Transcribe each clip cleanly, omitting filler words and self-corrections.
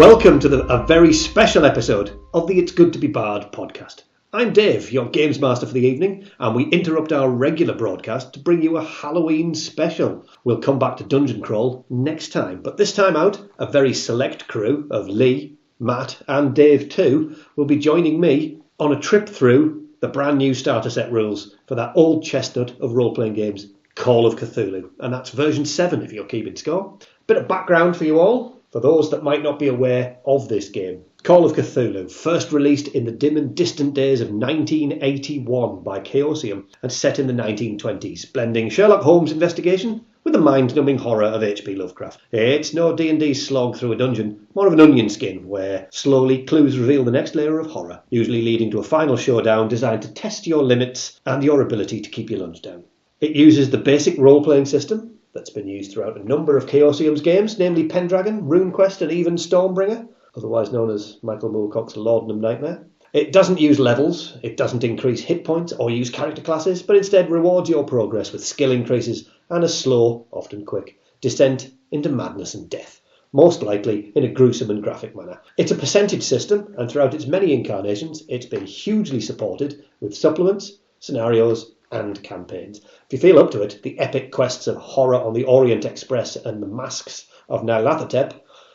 Welcome to a very special episode of the It's Good to Be Bard podcast. I'm Dave, your games master for the evening, and we interrupt our regular broadcast to bring you a Halloween special. We'll come back to Dungeon Crawl next time, but this time out, a very select crew of Lee, Matt and Dave too will be joining me on a trip through the brand new starter set rules for that old chestnut of role-playing games, Call of Cthulhu, and that's version 7 if you're keeping score. Bit of background for you all, for those that might not be aware of this game. Call of Cthulhu, first released in the dim and distant days of 1981 by Chaosium and set in the 1920s, blending Sherlock Holmes investigation with the mind-numbing horror of H.P. Lovecraft. It's no D&D slog through a dungeon, more of an onion skin, where slowly clues reveal the next layer of horror, usually leading to a final showdown designed to test your limits and your ability to keep your lunch down. It uses the basic role-playing system that's been used throughout a number of Chaosium's games, namely Pendragon, RuneQuest and even Stormbringer, otherwise known as Michael Moorcock's Laudanum Nightmare. It doesn't use levels, it doesn't increase hit points or use character classes, but instead rewards your progress with skill increases and a slow, often quick, descent into madness and death, most likely in a gruesome and graphic manner. It's a percentage system, and throughout its many incarnations, it's been hugely supported with supplements, scenarios, and campaigns. If you feel up to it, the epic quests of Horror on the Orient Express and the Masks of Nyarlathotep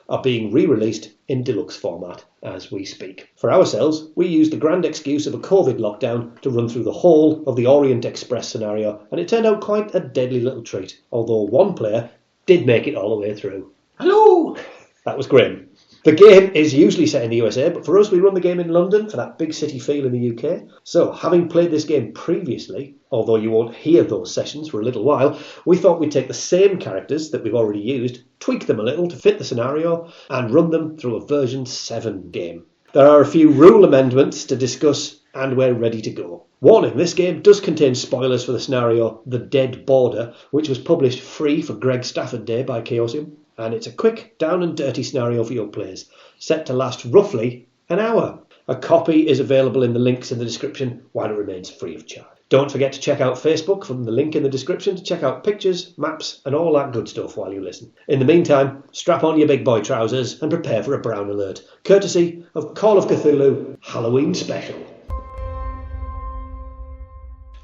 are being re-released in deluxe format as we speak. For ourselves, we used the grand excuse of a COVID lockdown to run through the whole of the Orient Express scenario, and it turned out quite a deadly little treat, although one player did make it all the way through. Hello! That was grim. The game is usually set in the USA, but for us we run the game in London for that big city feel in the UK. So, having played this game previously, although you won't hear those sessions for a little while, we thought we'd take the same characters that we've already used, tweak them a little to fit the scenario, and run them through a version 7 game. There are a few rule amendments to discuss, and we're ready to go. Warning, this game does contain spoilers for the scenario The Dead Boarder, which was published free for Greg Stafford Day by Chaosium. And it's a quick, down and dirty scenario for your players, set to last roughly an hour. A copy is available in the links in the description while it remains free of charge. Don't forget to check out Facebook from the link in the description to check out pictures, maps and all that good stuff while you listen. In the meantime, strap on your big boy trousers and prepare for a brown alert, courtesy of Call of Cthulhu Halloween Special.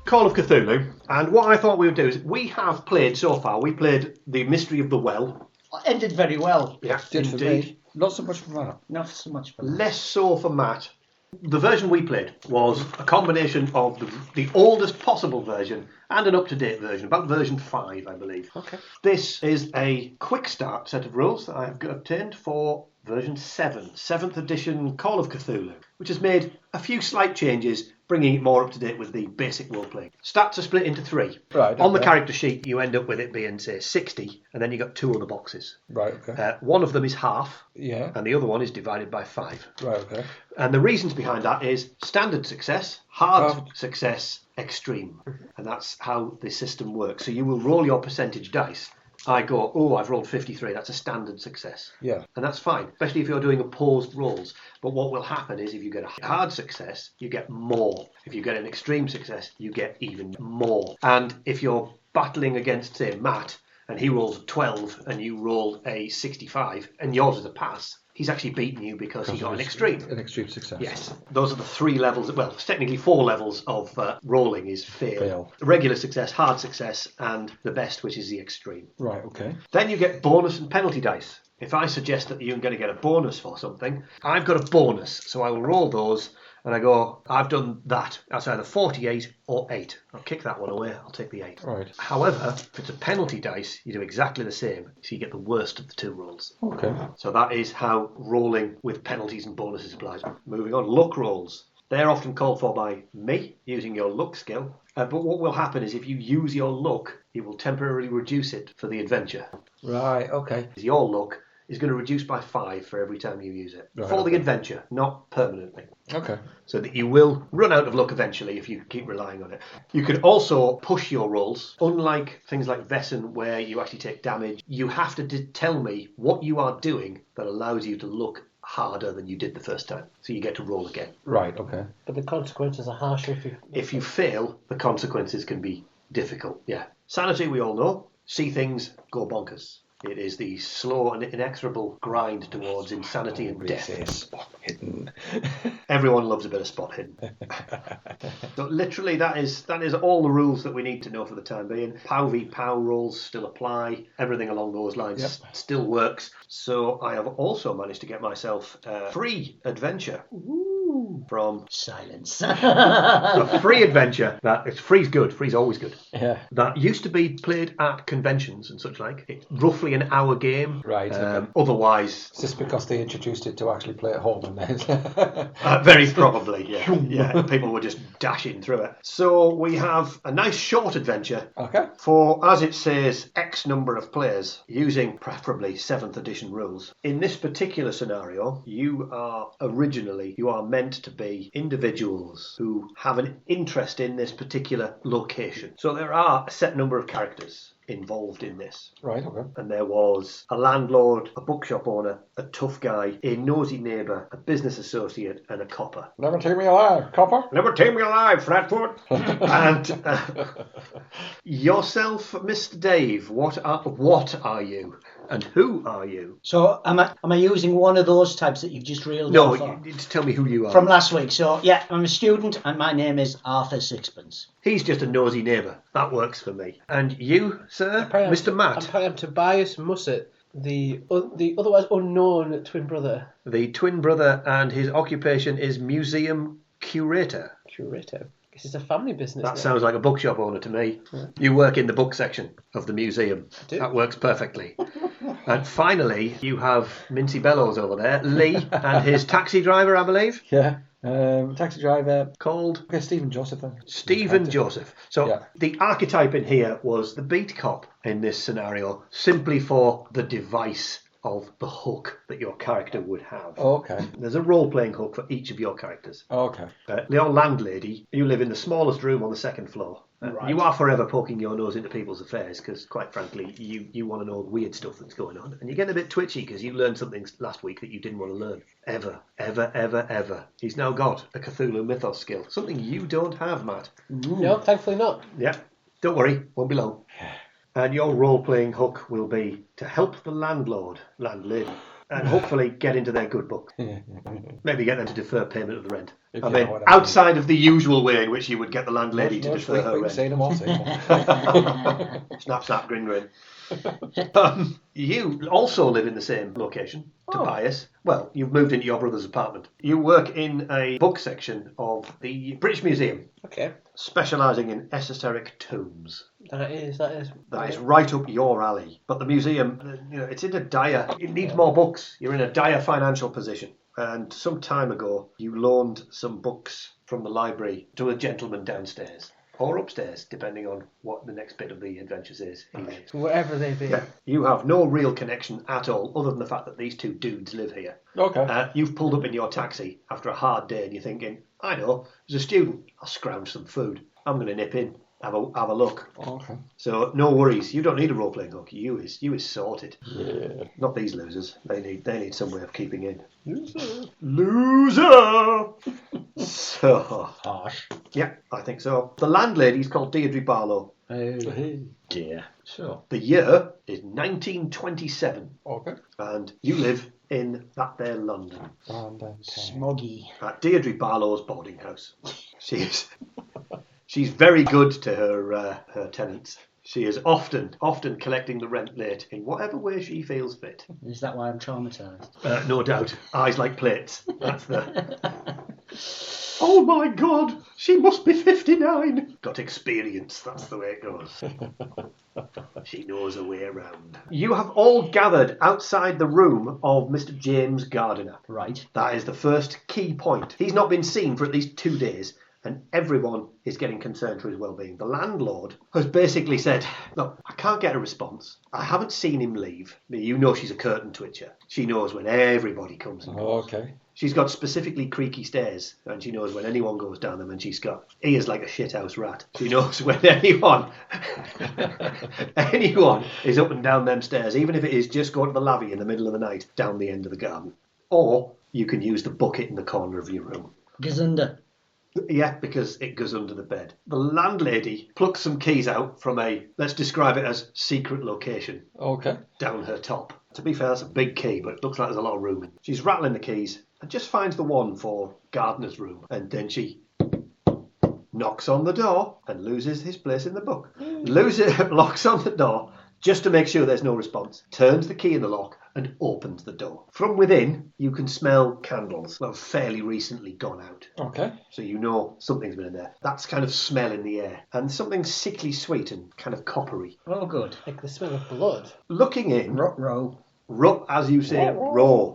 Call of Cthulhu, and what I thought we would do is, we have played so far, we played The Mystery of the Well. Ended very well. Yeah, Did indeed. for me. Not so much for Matt. Not so much for that. Less so for Matt. The version we played was a combination of the oldest possible version and an up-to-date version, about version 5, I believe. Okay. This is a quick start set of rules that I have obtained for version 7, 7th edition Call of Cthulhu, which has made a few slight changes, bringing it more up to date with the basic role-playing. Stats are split into 3. Right, On the okay. character sheet, you end up with it being, say, 60, and then you got 2 other boxes. Right, okay. One of them is half, Yeah. and the other one is divided by 5. Right, okay. And the reasons behind that is standard success, hard success, extreme. And that's how the system works. So you will roll your percentage dice. I go, oh, I've rolled 53. That's a standard success. Yeah. And that's fine, especially if you're doing opposed rolls. But what will happen is if you get a hard success, you get more. If you get an extreme success, you get even more. And if you're battling against, say, Matt, and he rolls a 12 and you roll a 65, and yours is a pass, he's actually beaten you because he got an extreme. An extreme success. Yes, those are the 3 levels. Well, it's technically 4 levels of rolling is fail. Regular success, hard success, and the best, which is the extreme. Right, okay. Then you get bonus and penalty dice. If I suggest that you're going to get a bonus for something, I've got a bonus, so I will roll those. And I go, I've done that. That's either 48 or 8. I'll kick that one away. I'll take the 8. Right. However, if it's a penalty dice, you do exactly the same. So you get the worst of the 2 rolls. Okay. So that is how rolling with penalties and bonuses applies. Moving on, luck rolls. They're often called for by me, using your luck skill. But what will happen is if you use your luck, it will temporarily reduce it for the adventure. Right, okay. Your luck is going to reduce by 5 for every time you use it. Right, for the okay. adventure, not permanently. Okay. So that you will run out of luck eventually if you keep relying on it. You can also push your rolls. Unlike things like Vesson where you actually take damage, you have to tell me what you are doing that allows you to look harder than you did the first time. So you get to roll again. Right, okay. But the consequences are harsher If you fail, the consequences can be difficult. Yeah. Sanity, we all know. See things, go bonkers. It is the slow and inexorable grind towards insanity and death. Spot hidden. Everyone loves a bit of spot hidden. So literally that is all the rules that we need to know for the time being. POW v POW rules still apply. Everything along those lines still works. So I have also managed to get myself a free adventure. From silence. a free adventure that it's free's good. Free's always good. Yeah. That used to be played at conventions and such like. It's roughly an hour game. Right. Okay. Otherwise, Is this because they introduced it to actually play at home and then? very probably, yeah. Yeah, people were just dashing through it. So we have a nice short adventure. Okay. For, as it says, X number of players, using preferably 7th edition rules. In this particular scenario, you are meant to be individuals who have an interest in this particular location. So there are a set number of characters involved in this. Right, okay. And there was a landlord, a bookshop owner, a tough guy, a nosy neighbour, a business associate, and a copper. Never take me alive, copper. Never take me alive, Flatfoot. And yourself, Mr. Dave, what are you? And who are you? So am I using one of those types that you've just reeled No, off? you just tell me who you are. From last week. So yeah, I'm a student and my name is Arthur Sixpence. He's just a nosy neighbour. That works for me. And you, sir? Mr. Matt? I am Tobias Musset, the otherwise unknown twin brother. The twin brother, and his occupation is museum curator. Curator. This is a family business. That sounds like a bookshop owner to me. Yeah. You work in the book section of the museum. I do. That works perfectly. And finally, you have Mincy Bellows over there, Lee, and his taxi driver, I believe. Yeah. Taxi driver called Stephen Joseph. Then. Stephen Joseph. So the archetype in here was the beat cop in this scenario, simply for the device of the hook that your character would have. Okay. There's a role-playing hook for each of your characters. Okay. Your landlady, you live in the smallest room on the second floor. Right. You are forever poking your nose into people's affairs because, quite frankly, you want to know weird stuff that's going on. And you're getting a bit twitchy because you learned something last week that you didn't want to learn. Ever. He's now got a Cthulhu mythos skill. Something you don't have, Matt. No, thankfully not. Yeah. Don't worry, won't be long. And your role-playing hook will be to help the landlady, and hopefully get into their good book. Maybe get them to defer payment of the rent. I mean, outside of the usual way in which you would get the landlady to defer her rent. Say no more. Snap, snap, grin, grin. You also live in the same location, Tobias. Well, you've moved into your brother's apartment. You work in a book section of the British Museum. Okay. Specialising in esoteric tombs. That is. That is right up your alley. But the museum, it's in it needs more books. You're in a dire financial position. And some time ago, you loaned some books from the library to a gentleman downstairs. Or upstairs, depending on what the next bit of the adventures is. Whatever they be. Yeah. You have no real connection at all, other than the fact that these two dudes live here. Okay. You've pulled up in your taxi after a hard day and you're thinking, I know, as a student, I'll scrounge some food. I'm going to nip in, have a look. Okay. So no worries, you don't need a role-playing hook. You is sorted. Yeah. Not these losers. They need some way of keeping in. Loser! So... Harsh. Yeah, I think so. The landlady's called Deirdre Barlow. Oh, dear. Sure. The year is 1927. Okay. And you live in that there London. Smoggy. At Deirdre Barlow's boarding house. She's very good to her tenants. She is often collecting the rent late in whatever way she feels fit. Is that why I'm traumatised? No doubt. Eyes like plates. That's the... Oh my God, she must be 59. Got experience, that's the way it goes. She knows her way around. You have all gathered outside the room of Mr. James Gardiner. Right. That is the first key point. He's not been seen for at least 2 days, and everyone is getting concerned for his well-being. The landlord has basically said, look, I can't get a response. I haven't seen him leave. You know she's a curtain twitcher. She knows when everybody comes and goes. Okay. She's got specifically creaky stairs, and she knows when anyone goes down them, and she's got ears like a shithouse rat. She knows when anyone is up and down them stairs, even if it is just going to the lavvy in the middle of the night, down the end of the garden. Or you can use the bucket in the corner of your room. Gesundheit. Yeah, because it goes under the bed. The landlady plucks some keys out from a, let's describe it as secret location, Okay. down her top. To be fair, that's a big key, but it looks like there's a lot of room in. She's rattling the keys and just finds the one for Gardner's room. And then she knocks on the door and loses his place in the book. Locks on the door just to make sure there's no response. Turns the key in the lock and opens the door. From within, you can smell candles that have fairly recently gone out. Okay. So you know something's been in there. That's kind of smell in the air. And something sickly sweet and kind of coppery. Oh, good. Like the smell of blood. Looking in, Row. as you say, raw.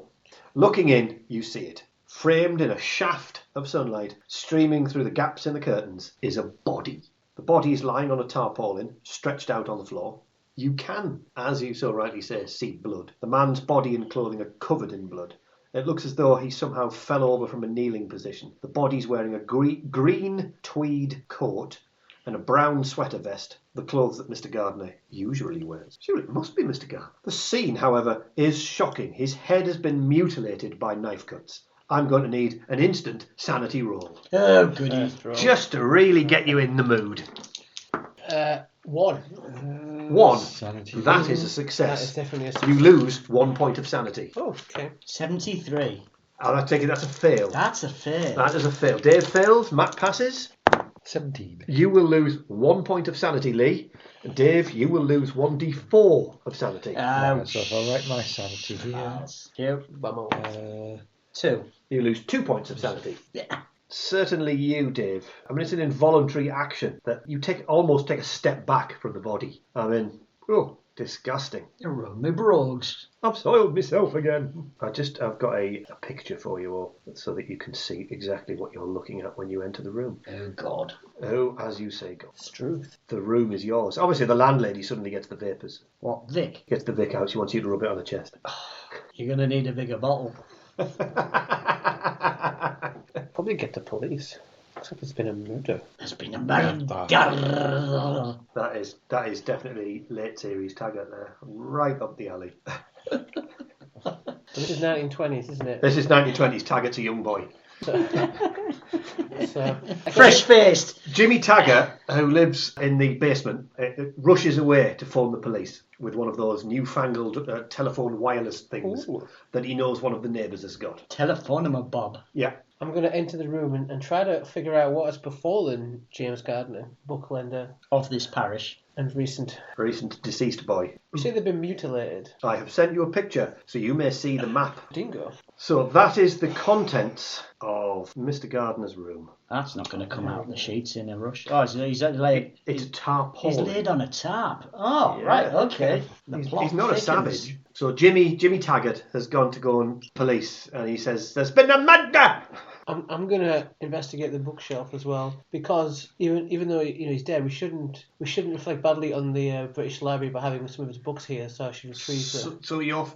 Looking in, you see it. Framed in a shaft of sunlight, streaming through the gaps in the curtains, is a body. The body is lying on a tarpaulin, stretched out on the floor. You can, as you so rightly say, see blood. The man's body and clothing are covered in blood. It looks as though he somehow fell over from a kneeling position. The body's wearing a green tweed coat and a brown sweater vest, the clothes that Mr. Gardner usually wears. Sure, it must be Mr. Gardner. The scene, however, is shocking. His head has been mutilated by knife cuts. I'm going to need an instant sanity roll. Oh, goody. Just to really get you in the mood. 1. One. Sanity. That is a That is success. definitely a You lose 1 point of sanity. Oh, okay. 73. I take it that's a fail. That's a fail. That is a fail. Dave fails. Matt passes. 17. You will lose 1 point of sanity, Lee. Dave, you will lose 1d4 of sanity. Right, so if I write my sanity here. You. Uh, 2. You lose 2 points of sanity. Yeah. Certainly you, Dave. I mean, it's an involuntary action that you almost take a step back from the body. I mean, oh, disgusting. You run me brogues. I've soiled myself again. I've got a picture for you all so that you can see exactly what you're looking at when you enter the room. Oh, God. Oh, as you say, God. It's truth. The room is yours. Obviously, the landlady suddenly gets the vapours. What, Vic? Gets the Vic out. She wants you to rub it on the chest. You're going to need a bigger bottle. Probably get the police. Looks like it's been a murder. There's been a murder. That is definitely late series Taggart there. Right up the alley. This is 1920s, isn't it? This is 1920s. Taggart's a young boy. Fresh-faced. Jimmy Taggart, who lives in the basement, rushes away to phone the police with one of those newfangled telephone wireless things that he knows one of the neighbours has got. Telephone him a bob. Yeah. I'm going to enter the room and try to figure out what has befallen James Gardner, booklender Of this parish. and recent. Recent deceased boy. You say they've been mutilated. I have sent you a picture so you may see the map. Dingo. So that is the contents of Mr. Gardner's room. That's not going to come out the sheets in a rush. Oh, he's laid. It's a tarpaulin. He's laid on a tarp. Oh, Yeah. right, okay. The He's plot not a thickens. savage. So Jimmy Taggart has gone to go and police, and he says, "There's been a murder." I'm going to investigate the bookshelf as well, because even though he's dead, we shouldn't reflect badly on the British Library by having some of his books here. So I should retrieve them. So you're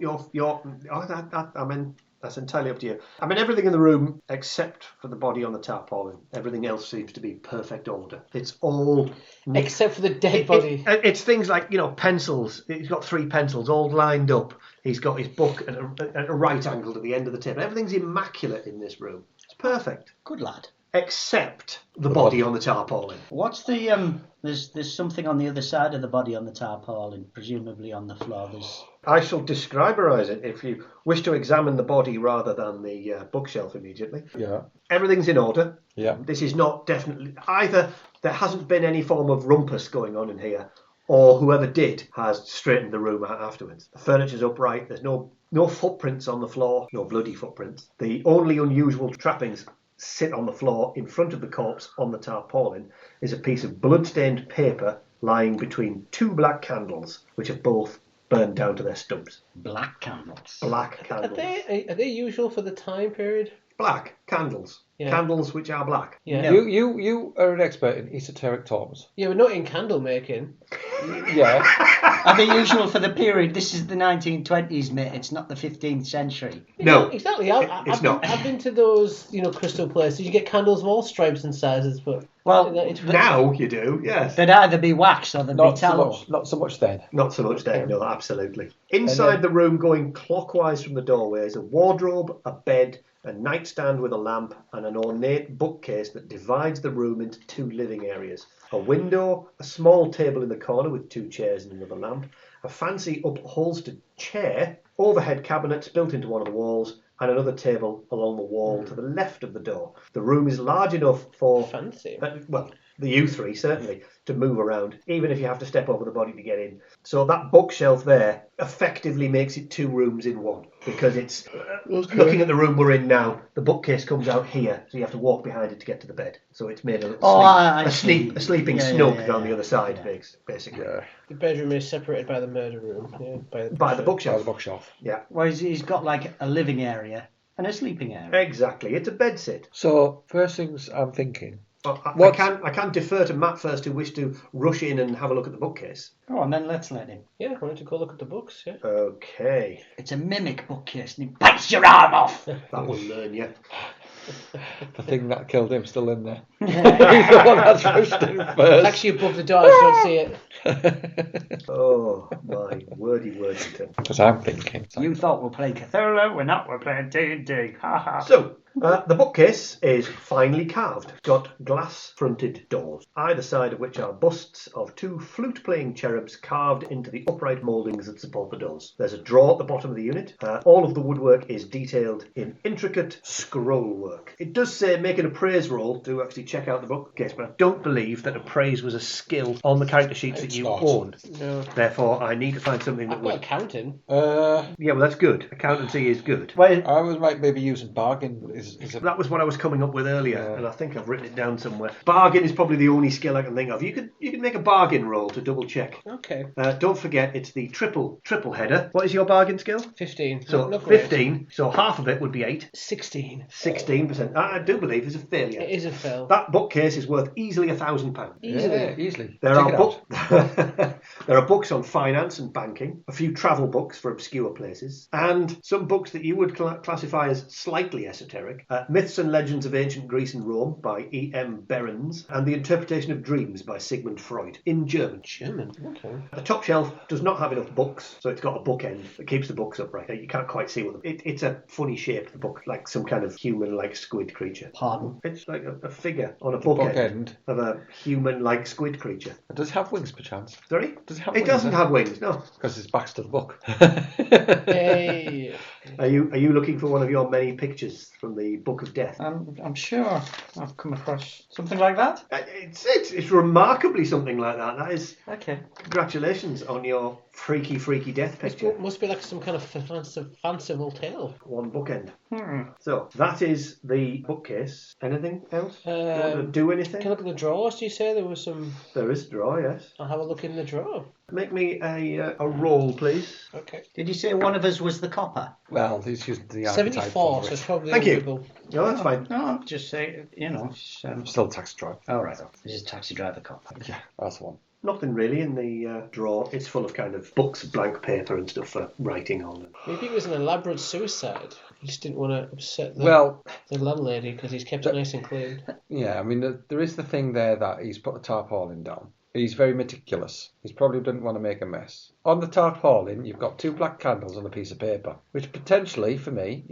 I mean, that's entirely up to you. I mean, everything in the room except for the body on the tarpaulin, everything else seems to be perfect order. It's all Except for the dead body. It's things like, pencils. He's got 3 pencils all lined up. He's got his book at a right angle to the end of the table. Everything's immaculate in this room. It's perfect. Good lad. Except the body on the tarpaulin. What's the there's something on the other side of the body on the tarpaulin, presumably on the floor. There's I shall describerize it if you wish to examine the body rather than the bookshelf immediately. yeah. Everything's in order. Yeah. This is not definitely... Either there hasn't been any form of rumpus going on in here, or whoever did has straightened the room out afterwards. The furniture's upright. There's no footprints on the floor. No bloody footprints. The only unusual trappings sit on the floor in front of the corpse on the tarpaulin is a piece of blood-stained paper lying between 2 black candles, which have both burned down to their stumps. black candles. Black Are candles. they usual for the time period? Black candles. Yeah. Candles which are black. Yeah. No. You are an expert in esoteric terms. Yeah, we're not in candle making. Yeah. Are they usual for the period? This is the 1920s, mate. It's not the 15th century. No. Exactly. It's not. I've been to those, crystal places. You get candles of all stripes and sizes, but Well, Now you do, yes. they'd either be wax or they'd be Not tallow. so much then. Not so much there, no, absolutely. Inside the room, going clockwise from the doorway, is a wardrobe, a bed, a nightstand with a lamp, and an ornate bookcase that divides the room into 2 living areas. A window, a small table in the corner with 2 chairs and another lamp, a fancy upholstered chair, overhead cabinets built into one of the walls, and another table along the wall to the left of the door. The room is large enough for... Fancy. The you 3 certainly, to move around, even if you have to step over the body to get in. So that bookshelf there effectively makes it 2 rooms in one, because it's looking at the room we're in now. The bookcase comes out here, so you have to walk behind it to get to the bed. So it's made a sleeping snug down the other side, basically. Yeah. The bedroom is separated by the murder room. Yeah, By the bookshelf. By the bookshelf. Yeah, Well, he's got like a living area and a sleeping area. exactly. It's a bed sit. So, first things I'm thinking. I can defer to Matt first, who wished to rush in and have a look at the bookcase. Go on then, let's let him. Yeah, I wanted to go look at the books, yeah. Okay, It's a mimic bookcase and he bites your arm off. that will learn you. The thing that killed him still in there. He's the one that's rushed in It's first. actually above the door, you don't see it. Oh, my wordy Worthington. Because I'm thinking. You thought we're playing Cthulhu, we're not, we're playing D&D. Ha ha. So, the bookcase is finely carved. It's got glass-fronted doors, either side of which are busts of 2 flute-playing cherubs carved into the upright mouldings that support the doors. There's a drawer at the bottom of the unit. All of the woodwork is detailed in intricate scroll work. It does say make an appraise roll to actually check out the bookcase, but I don't believe that appraise was a skill on the character sheets that It's you not. owned. No. Therefore, I need to find something that I've got would... accounting. Yeah, well, that's good. Accountancy is good. I was maybe using bargain. Is it? That was what I was coming up with earlier, and I think I've written it down somewhere. Bargain is probably the only skill I can think of. You could make a bargain roll to double check. Okay. Don't forget, it's the triple header. What is your bargain skill? 15. So Not great. 15. So half of it would be 8. 16. 16%. I do believe is a failure. It is a fail. That bookcase is worth easily £1,000. Easily. Yeah, easily. There Check are it out. there are books on finance and banking, a few travel books for obscure places, and some books that you would classify as slightly esoteric. Myths and Legends of Ancient Greece and Rome by E.M. Behrens, and The Interpretation of Dreams by Sigmund Freud, in German. German. Okay. The top shelf does not have enough books, so it's got a bookend that keeps the books upright. You can't quite see what it's a funny shape, the book, like some kind of human-like squid creature. Pardon? It's like a figure on a Bookend. bookend of a human-like squid creature. Does it have wings, perchance? Sorry? Does it have It wings? doesn't have wings, no. Because it's back's to the book. Hey. Are you looking for one of your many pictures from the Book of Death? I'm sure I've come across something like that. It's remarkably something like that. That is, Okay. congratulations on your freaky death picture. Must be like some kind of fanciful tale. One bookend. So that is the bookcase. Anything else? You want to do anything? Can I look at the drawers? Do you say there was some? There is a drawer, yes. I'll have a look in the drawer. Make me a roll, please. Okay. Did you say one of us was the copper? Well, he's using the archetype 74, for so it. it's probably Thank you. people. No, that's fine. No, just say, Still taxi drive. all right, this is taxi driver copper. Yeah, that's the one. Nothing really in the drawer. It's full of kind of books, blank paper and stuff for writing on. Maybe it was an elaborate suicide. He just didn't want to upset the landlady because he's kept it nice and clean. Yeah, I mean, there is the thing there that he's put the tarpaulin down. He's very meticulous. He probably didn't want to make a mess. On the tarpaulin, you've got 2 black candles on a piece of paper, which potentially, for me,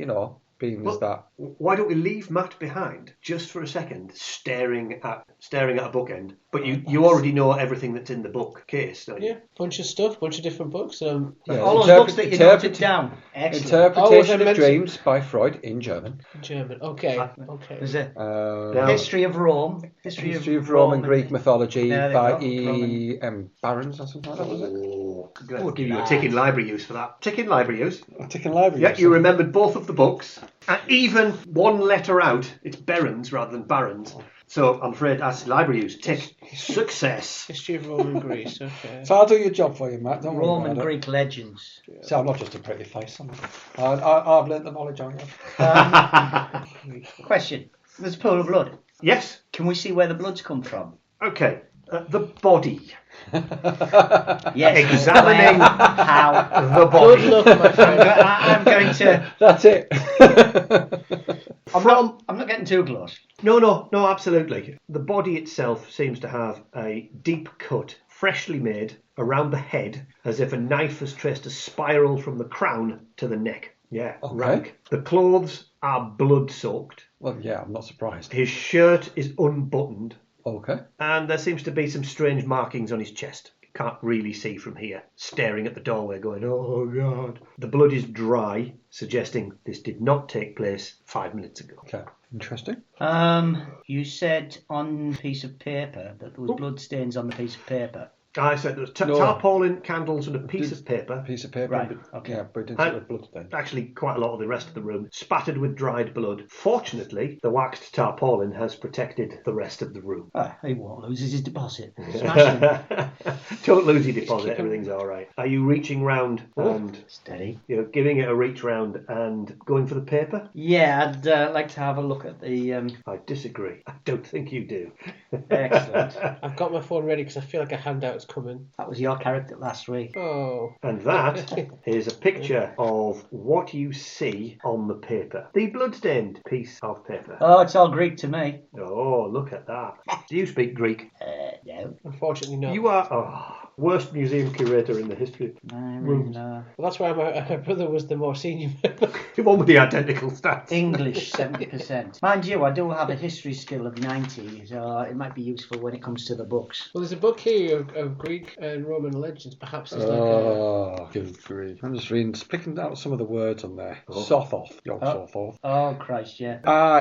being as that. Why don't we leave Matt behind just for a second, staring at a bookend? But you already know everything that's in the bookcase, don't you? Yeah, bunch of stuff, bunch of different books. Yeah, All those books that you noted down. Excellent. Interpretation of Dreams by Freud in German. German. Okay. There's a Now, History of Rome. History of Roman Greek mythology Yeah, by they've got E.M. Barons or something like that, was it? I'll give you a ticking library use for that. Ticking library use. Ticking library. Yeah, you remembered both of the books. And even one letter out, it's Behrens rather than Barons. So I'm afraid that's library use. Tick. Success. History of Roman Greece. Okay. So I'll do your job for you, Matt. Don't worry Roman about Greek legends. it. So I'm not just a pretty face. I've learnt the knowledge on you. Question. There's a pool of blood. Yes. Can we see where the blood's come from? Okay. The body. Yes. Examining how. the body. Good luck, my friend. I'm going to. That's it. I'm not getting too close. No, absolutely. The body itself seems to have a deep cut, freshly made, around the head, as if a knife has traced a spiral from the crown to the neck. Yeah, Okay. rank. The clothes are blood-soaked, Well, yeah, I'm not surprised. His shirt is unbuttoned, Okay. and there seems to be some strange markings on his chest. Can't really see from here. Staring at the doorway going, oh God. The blood is dry, suggesting this did not take place 5 minutes ago. Okay. Interesting. You said on a piece of paper that there was blood stains on the piece of paper. I said there was No. tarpaulin, candles and a piece of paper. Piece of paper. Right, okay. Yeah, but it didn't see the blood stain. Actually, quite a lot of the rest of the room spattered with dried blood. Fortunately, the waxed tarpaulin has protected the rest of the room. Oh, he won't lose his deposit. Smash him. Don't lose your deposit, everything's all right. Are you reaching round and Steady. you're giving it a reach round and going for the paper? Yeah, I'd like to have a look at the... I disagree. I don't think you do. Excellent. I've got my phone ready because I feel like a handout's coming. That was your character last week. Oh. And that is a picture of what you see on the paper. The bloodstained piece of paper. Oh, it's all Greek to me. Oh, look at that. Do you speak Greek? No. Unfortunately, no. You are worst museum curator in the history. No. Well, that's why my brother was the more senior member. The one with the identical stats. English, 70%. Mind you, I do have a history skill of 90, so it might be useful when it comes to the books. Well, there's a book here of Greek and Roman legends. Perhaps it's like a... Oh, good grief. I'm just picking out some of the words on there. Oh. Sothoth. Sothoth. Oh, Christ, yeah.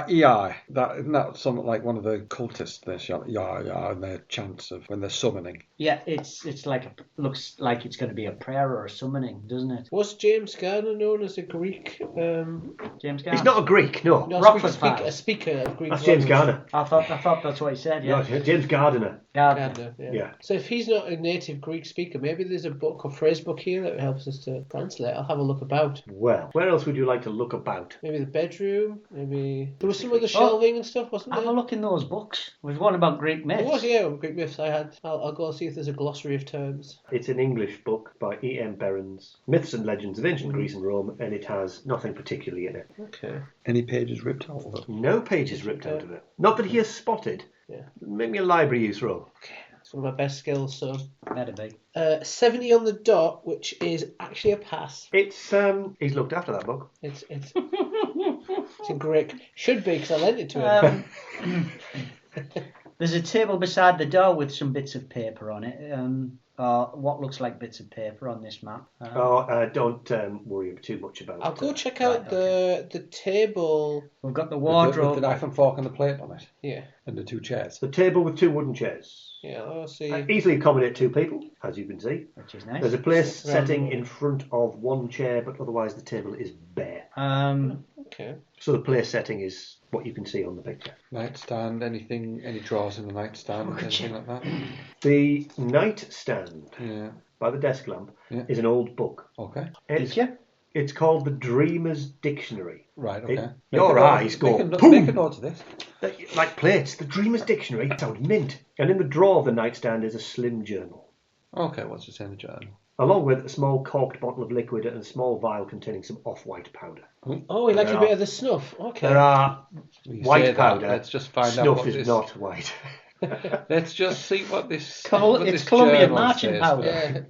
EI. Isn't that something like one of the cultists? They shout, yeah, and their chants of when they're summoning. Yeah, it's like looks like it's going to be a prayer or a summoning, doesn't it? Was James Garner known as a Greek... James Garner. He's not a Greek, no. No, Rockford a speaker of Greek That's James language. Garner. I thought that's what he said, yeah. No, James Gardiner. Gardner. Yeah. So if he's not a native Greek speaker, maybe there's a book or phrase book here that helps us to translate. I'll have a look about. Well, where else would you like to look about? Maybe the bedroom. Maybe there was some other shelving and stuff, wasn't there? Have a look in those books. There's one about Greek myths. There was, yeah, Greek myths. I'll go see if there's a glossary of terms. It's an English book by E.M. Behrens, Myths and Legends of Ancient Greece and Rome, and it has nothing particularly in it. Okay. Any pages ripped out of it? No pages ripped out of it. Not that he has spotted. Yeah. Make me a library use roll. Okay. It's one of my best skills, so... Better be. 70 on the dot, which is actually a pass. It's, he's looked after that book. It's a great... Should be, because I lent it to him. There's a table beside the door with some bits of paper on it. What looks like bits of paper on this map. Don't worry too much about it. I'll go check out the table. We've got the With wardrobe. the knife and fork and the plate on it. Yeah. And the two chairs. The table with two wooden chairs. Yeah, I'll see. Easily accommodate two people, as you can see. Which is nice. There's a place Sit around setting the wall. in front of one chair, but otherwise the table is bare. Okay. So the place setting is what you can see on the picture. Nightstand, any drawers in the nightstand, anything like that? The nightstand Yeah. by the desk lamp Yeah. is an old book. Okay. It's called the Dreamer's Dictionary. Right, okay. Your eyes go Make a boom! note of this. Like plates. The Dreamer's Dictionary sounds mint. And in the drawer of the nightstand is a slim journal, Okay, what's it in the journal? along with a small corked bottle of liquid and a small vial containing some off-white powder. Oh, we like There a bit are- of the snuff. Okay. There are You say white that, powder. Let's just find out Snuff what is this... not white. Let's just see what this... It's what this Colombian journal marching says. powder. Yeah.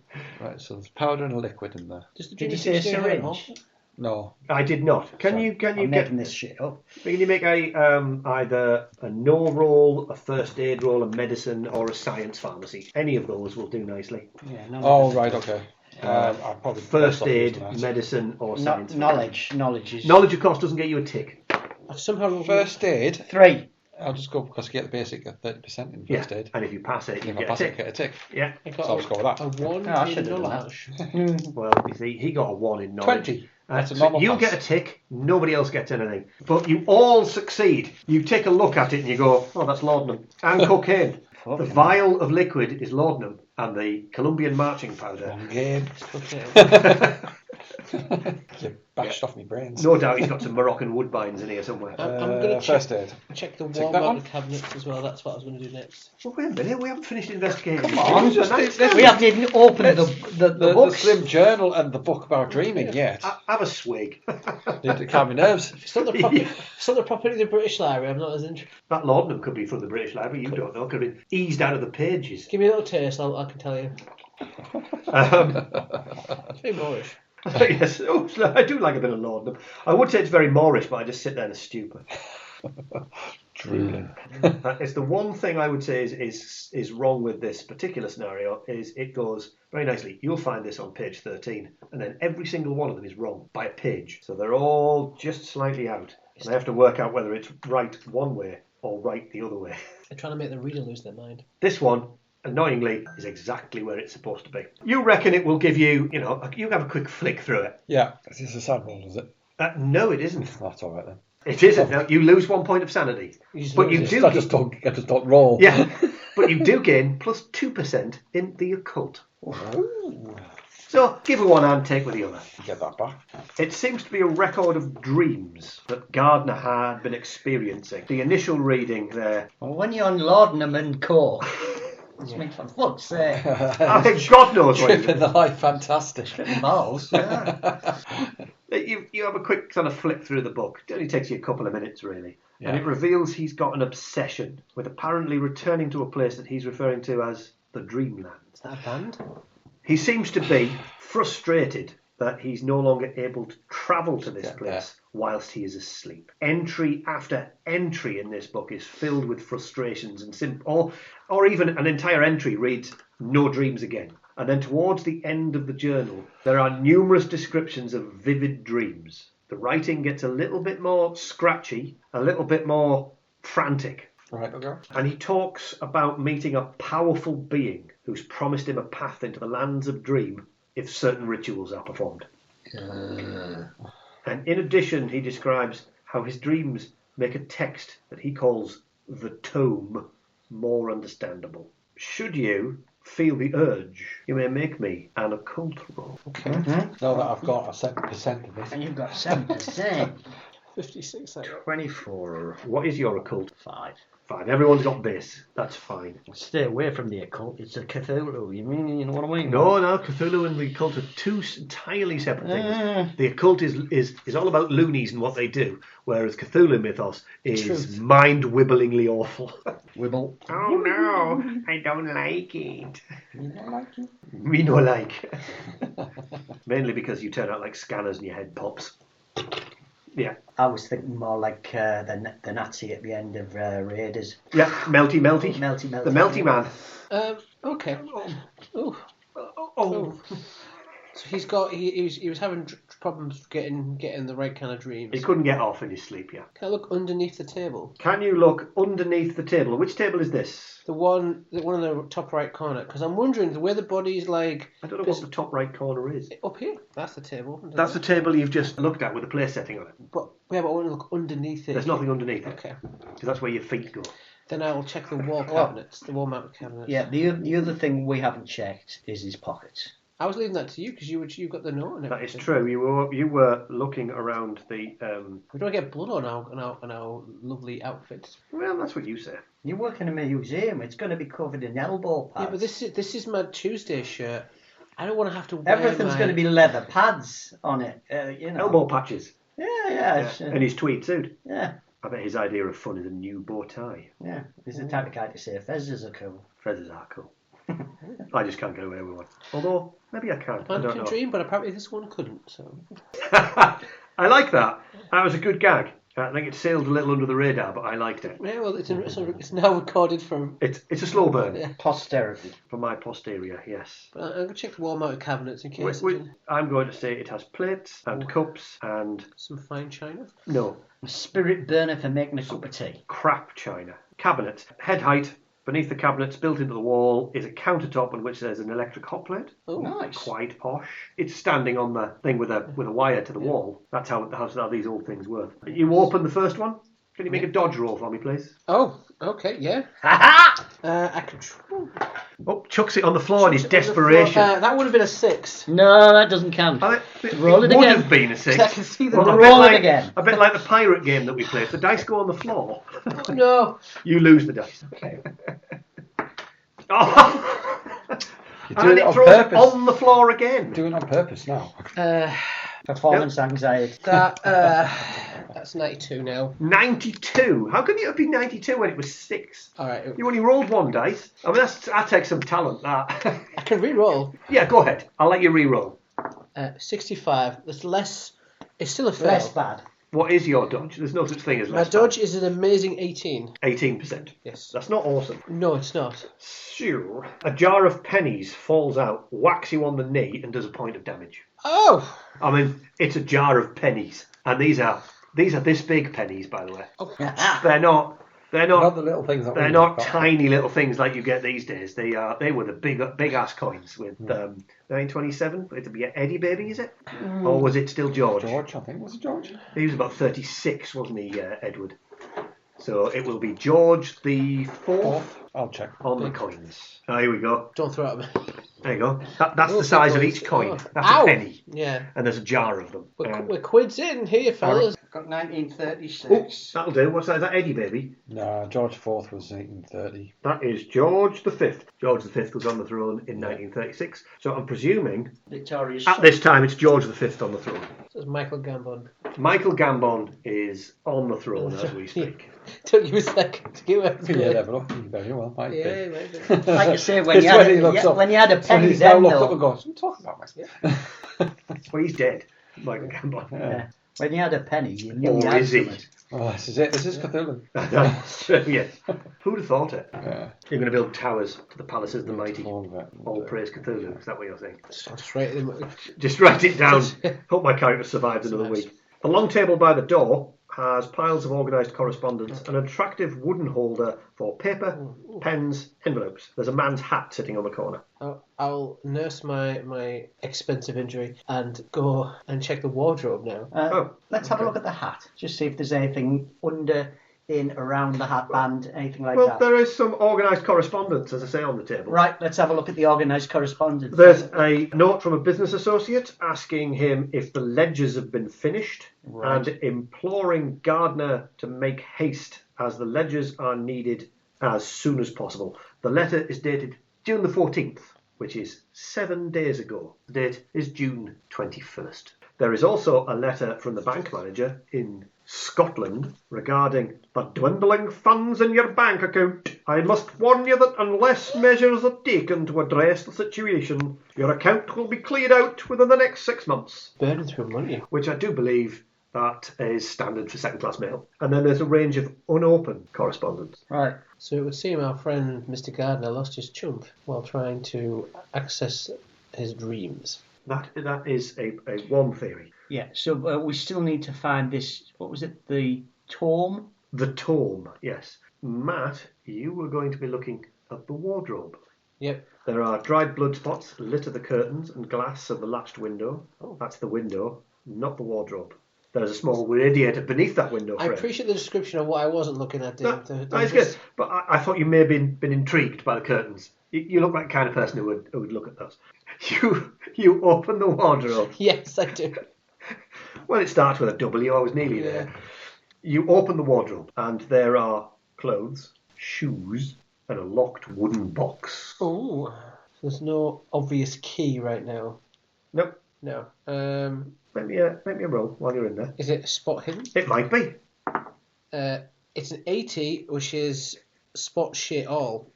Right, so there's powder and a liquid in there. Did you say a syringe? No. I did not. Can you I'm making this shit up. Can you make a either a no roll, a first aid roll, a medicine, or a science pharmacy? Any of those will do nicely. Yeah, Oh, right, okay. I'll probably First stop aid, using that. medicine, or science. Knowledge is... Knowledge, of course, doesn't get you a tick. I've somehow First aid, 3. I'll just go because I get the basic at 30% in Yeah, first aid. and if you pass it, you If I get a pass it, tick. get a tick. Yeah. I So got I'll just go with that. a 1 I in should have done knowledge. Well, you see, he got a 1 in knowledge. 20. Uh, That's a so normal you pass. get a tick, nobody else gets anything. But you all succeed. You take a look at it and you go, oh, that's laudanum. And cocaine. The vial of liquid is laudanum, and the Colombian marching powder. Wrong game. Okay. You bashed off my brains. No doubt he's got some Moroccan woodbines in here somewhere. I'm going to First aid. check the Take warm that water one. cabinets as well. That's what I was going to do next. Well, wait a minute, we haven't finished investigating. Come on, just We haven't even opened the the books. slim journal and the book about dreaming yet. Have a swig. Need to calm your nerves. It's not the property of the British Library. I'm not as interested. That laudanum could be from the British Library, you don't know. Could have been eased out of the pages. Give me a little taste. I can tell you. It's very Moorish. Yes, I do like a bit of laudanum. I would say it's very Moorish, but I just sit there in a stupor. Drooling. It's the one thing I would say is wrong with this particular scenario is it goes very nicely. You'll find this on page 13, and then every single one of them is wrong by a page. So they're all just slightly out. And I have to work out whether it's right one way or right the other way. They're trying to make the reader lose their mind. This one, annoyingly, is exactly where it's supposed to be. You reckon it will give you, you have a quick flick through it. Yeah. Is this a sad roll, is it? No, it isn't. That's all right then. It isn't. No, you lose 1 point of sanity. I just don't roll. Yeah, but you do gain plus 2% in the occult. Ooh. So give with one hand, take with the other. Get that back. It seems to be a record of dreams that Gardner had been experiencing. The initial reading there. Well, when you're on Laudanum and Co. It's meant for fuck's sake. I think God knows what Tripping the life, fantastic. Balls. Yeah. You have a quick sort of flip through the book. It only takes you a couple of minutes, really. Yeah. And it reveals he's got an obsession with apparently returning to a place that he's referring to as the Dreamland. Is that a band? He seems to be frustrated that he's no longer able to travel to this place whilst he is asleep. Entry after entry in this book is filled with frustrations and or even an entire entry reads, "No dreams again." And then towards the end of the journal, there are numerous descriptions of vivid dreams. The writing gets a little bit more scratchy, a little bit more frantic. Right, okay. And he talks about meeting a powerful being who's promised him a path into the lands of dream if certain rituals are performed. And in addition, he describes how his dreams make a text that he calls the tome more understandable. Should you feel the urge, you may make me an occult roll. Okay. Now that I've got a 7% of it. And you've got 7%. 56. 24. What is your occult? 5. 5. Everyone's got base. That's fine. Stay away from the occult. It's a Cthulhu. You know what I mean? No, Cthulhu and the occult are two entirely separate things. The occult is all about loonies and what they do, whereas Cthulhu mythos is mind-wibblingly awful. Wibble. Oh no, I don't like it. You don't like it? Me no like. Mainly because you turn out like scanners and your head pops. Yeah. I was thinking more like the Nazi at the end of Raiders. Yeah, melty. Melty. The melty man. Okay. Oh. So he was having problems getting the right kind of dreams. He couldn't get off in his sleep, yeah. Can I look underneath the table? Can you look underneath the table? Which table is this? The one in the top right corner. Because I'm wondering where the body's like. I don't know what the top right corner is. Up here. That's the table. That's the table you've just looked at with the place setting on it. But I want to look underneath it. There's nothing underneath it. Okay. Because that's where your feet go. Then I will check the wall cabinets, the wall-mounted cabinets. Yeah, the other thing we haven't checked is his pockets. I was leaving that to you because you got the note and everything. That is true. You were looking around the. We don't get blood on our lovely outfits. Well, that's what you say. You're working in a museum. It's going to be covered in elbow pads. Yeah, but this is my Tuesday shirt. I don't want to have to wear Everything's going to be leather pads on it. Elbow patches. Yeah. And his tweed suit. Yeah. I bet his idea of fun is a new bow tie. Yeah. He's the type of guy to say fezzes are cool. Fezzes are cool. I just can't get away with one. Although, maybe I can. I don't know. Dream, but apparently this one couldn't. So I like that. That was a good gag. I think it sailed a little under the radar, but I liked it. Yeah, well, it's now recorded from... It's a slow burn. Yeah. Posterity. For my posterior, yes. But I'm going to check the wall-mounted cabinets in case... I'm going to say it has plates and cups and... Some fine china? No. A spirit burner for making a cup of tea. Crap china. Cabinets. Head height. Beneath the cabinets, built into the wall, is a countertop on which there's an electric hot plate. Oh, nice. Quite posh. It's standing on the thing with a wire to the wall. That's how these old things work. You open the first one. Can you make a dodge roll for me, please? Oh, okay, yeah. I can... Oh, chucks it on the floor in his desperation. That would have been a 6. No, that doesn't count. Roll it would again. have been a 6. I can see the roll it again. A bit like the pirate game that we play. If the dice go on the floor, Oh, no. you lose the dice. Okay. Oh. You're doing And it it on throws purpose. on the floor again. Doing it on purpose now. Performance anxiety. That's 92 now. 92. How can you have been 92 when it was 6? All right. You only rolled one dice. I mean, that takes some talent, that. I can re-roll. Yeah, go ahead. I'll let you re-roll. 65. That's less... It's still a fail. Less bad. What is your dodge? There's no such thing as My less dodge is an amazing 18. 18%. Yes. That's not awesome. No, it's not. So, a jar of pennies falls out, whacks you on the knee, and does a point of damage. Oh! I mean, it's a jar of pennies, and these are this big pennies, by the way. Oh. They're not the little things that they're we've not got. tiny little things like you get these days. They were the big ass coins with 1927. It'd be Eddie Baby, is it? Or was it still George? George, I think. Was it George? He was about 36, wasn't he, Edward? So it will be George the Fourth I'll check. on the coins. Oh, here we go. Don't throw it at me. There you go. That's the size of each coin. That's Ow! a penny. Yeah. And there's a jar of them. We're quids in here, fellas. Got 1936. Oh, that'll do. What's that? Is that Eddie Baby? No, George IV was 1830. That is George the Fifth. George the Fifth was on the throne in 1936. So I'm presuming Victoria's at this time it's George the Fifth on the throne. This is Michael Gambon. Michael Gambon is on the throne as we speak. Took you a second to get where Yeah, never look. Very well, might be. Yeah, maybe. Like you say, when It's you had, he looks up. when you had a So penny he's now then, looked up though. and goes, "I'm talking about myself." Well, he's dead, Michael Gambon. Yeah. When you had a penny, you knew Or you had is he? something. Oh, this is it. This is Cthulhu. That's true, yes. Who'd have thought it? Yeah. You're going to build towers to the palaces of the mighty. All of it. All praise Cthulhu. Is that what you're saying? Just write them. Just write it down. Hope my character survives another week. The long table by the door has piles of organised correspondence, an attractive wooden holder for paper, pens, envelopes. There's a man's hat sitting on the corner. I'll nurse my expensive injury and go and check the wardrobe now. Let's have a look at the hat. Just see if there's anything under, in, around the hat band, anything like Well, that. there is some organised correspondence, as I say, on the table. Right, let's have a look at the organised correspondence. There's a note from a business associate asking him if the ledgers have been finished and imploring Gardner to make haste as the ledgers are needed as soon as possible. The letter is dated June the 14th, which is 7 days ago. The date is June 21st. There is also a letter from the bank manager in Scotland regarding the dwindling funds in your bank account. I must warn you that unless measures are taken to address the situation, your account will be cleared out within the next 6 months. Burning through money. Which I do believe that is standard for second-class mail. And then there's a range of unopened correspondence. Right. So it would seem our friend Mr. Gardner lost his chump while trying to access his dreams. That is a one theory. Yeah, so we still need to find this, what was it, the tome? The tome, yes. Matt, you were going to be looking at the wardrobe. Yep. There are dried blood spots litter the curtains and glass of the latched window. Oh. That's the window, not the wardrobe. There's a small radiator beneath that window I frame. appreciate the description of what I wasn't looking at. That's good. But I thought you may have been intrigued by the curtains. You look like the kind of person who would look at those. You open the wardrobe. Yes, I do. Well, it starts with a W. I was nearly there. You open the wardrobe, and there are clothes, shoes, and a locked wooden box. Oh, there's no obvious key right now. Nope. No. Make me a roll while you're in there. Is it spot hidden? It might be. It's an 80, which is spot shit all.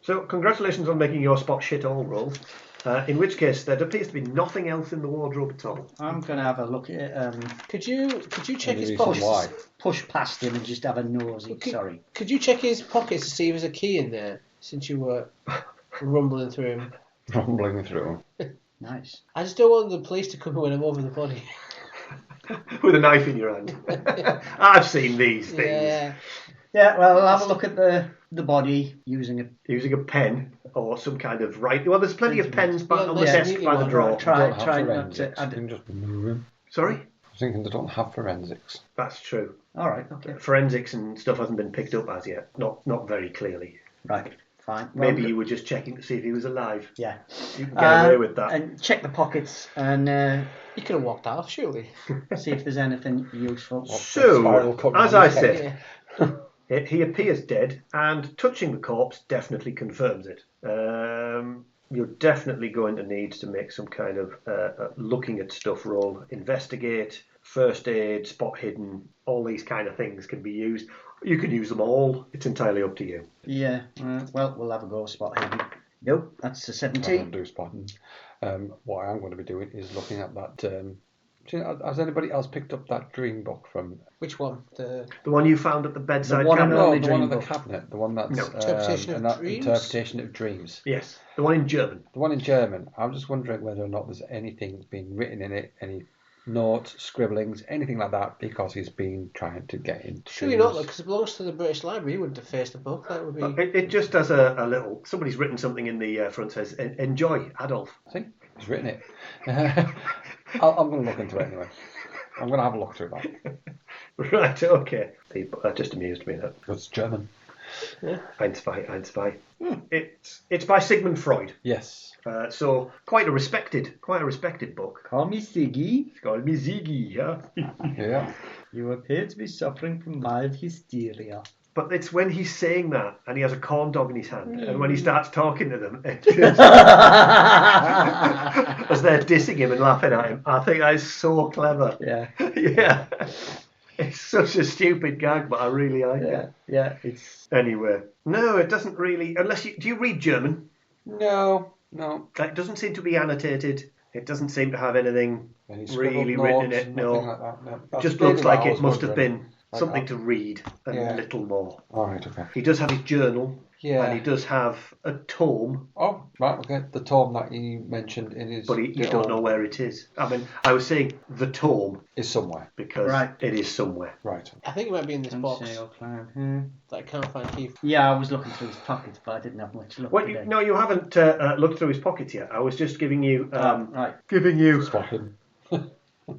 So, congratulations on making your spot shit all roll. In which case, there appears to be nothing else in the wardrobe at all. I'm going to have a look at it. Could you check his Maybe pockets? some wine. Push past him and just have a nosy. Sorry. Could you check his pockets to see if there's a key in there? Since you were rumbling through him. Rumbling through. Nice. I just don't want the police to come when I'm over the body. With a knife in your hand. I've seen these things. Yeah. Yeah, well, I'll have a look at the body using Using a pen or some kind of writing. Well, there's plenty of pens on the nice desk neatly by the one. drawer. Try Don't have not to. forensics. You can just move him. Sorry? I was thinking they don't have forensics. That's true. All right. Okay. Forensics and stuff hasn't been picked up as yet. Not very clearly. Right. Fine. Well, Maybe you were just checking to see if he was alive. Yeah. You can get away with that. And check the pockets and You could have walked off, surely. see if there's anything useful. So, Spiral cut as round I his head. said, he appears dead, and touching the corpse definitely confirms it. You're definitely going to need to make some kind of looking at stuff roll. Investigate, first aid, spot hidden, all these kind of things can be used. You can use them all. It's entirely up to you. Yeah. Well, we'll have a go spot hidden. Nope, that's a I 17. don't do spotting. What I am going to be doing is looking at that Has anybody else picked up that dream book from... Which one? The The one you found at the bedside The one and cabinet? only the one on dream the book. cabinet. The one that's... No. Interpretation of Dreams? Interpretation of Dreams. Yes, the one in German. The one in German. I'm just wondering whether or not there's anything being written in it, any notes, scribblings, anything like that, because he's been trying to get into... Surely not, because it belongs to the British Library. You wouldn't have faced the book. That would be... It just has a little... Somebody's written something in the front says, enjoy, Adolf. See? He's written it. I'm going to look into it anyway. I'm going to have a look through that. Right, okay. That just amused me, that. It's German. Yeah. Ein, zwei. It's by Sigmund Freud. Yes. So quite a respected book. Call me Siggy. It's called Mizigi, yeah. Yeah. You appear to be suffering from mild hysteria. But it's when he's saying that and he has a corn dog in his hand, and when he starts talking to them, it just, as they're dissing him and laughing at him, I think that is so clever. Yeah. Yeah. It's such a stupid gag, but I really like it. Yeah, it's... Anyway, no, it doesn't really. Do you read German? No. It doesn't seem to be annotated. It doesn't seem to have anything Any really scribbled written in notes, it. nothing No, like that. No. it That's just really looks what like I it was must have wondering. been something to read and Yeah. a little more. All right, okay. He does have his journal, Yeah. and he does have a tome, Oh, right, okay. The tome that you mentioned in his... but you don't know where it is. I mean, I was saying the tome Is somewhere. because Right. it is somewhere. Right. I think it might be in this box Clan. that I can't find key. Yeah, I was looking through his pockets, but I didn't have much luck Well, today. no, you haven't looked through his pockets yet. I was just giving you Right. Spot hidden.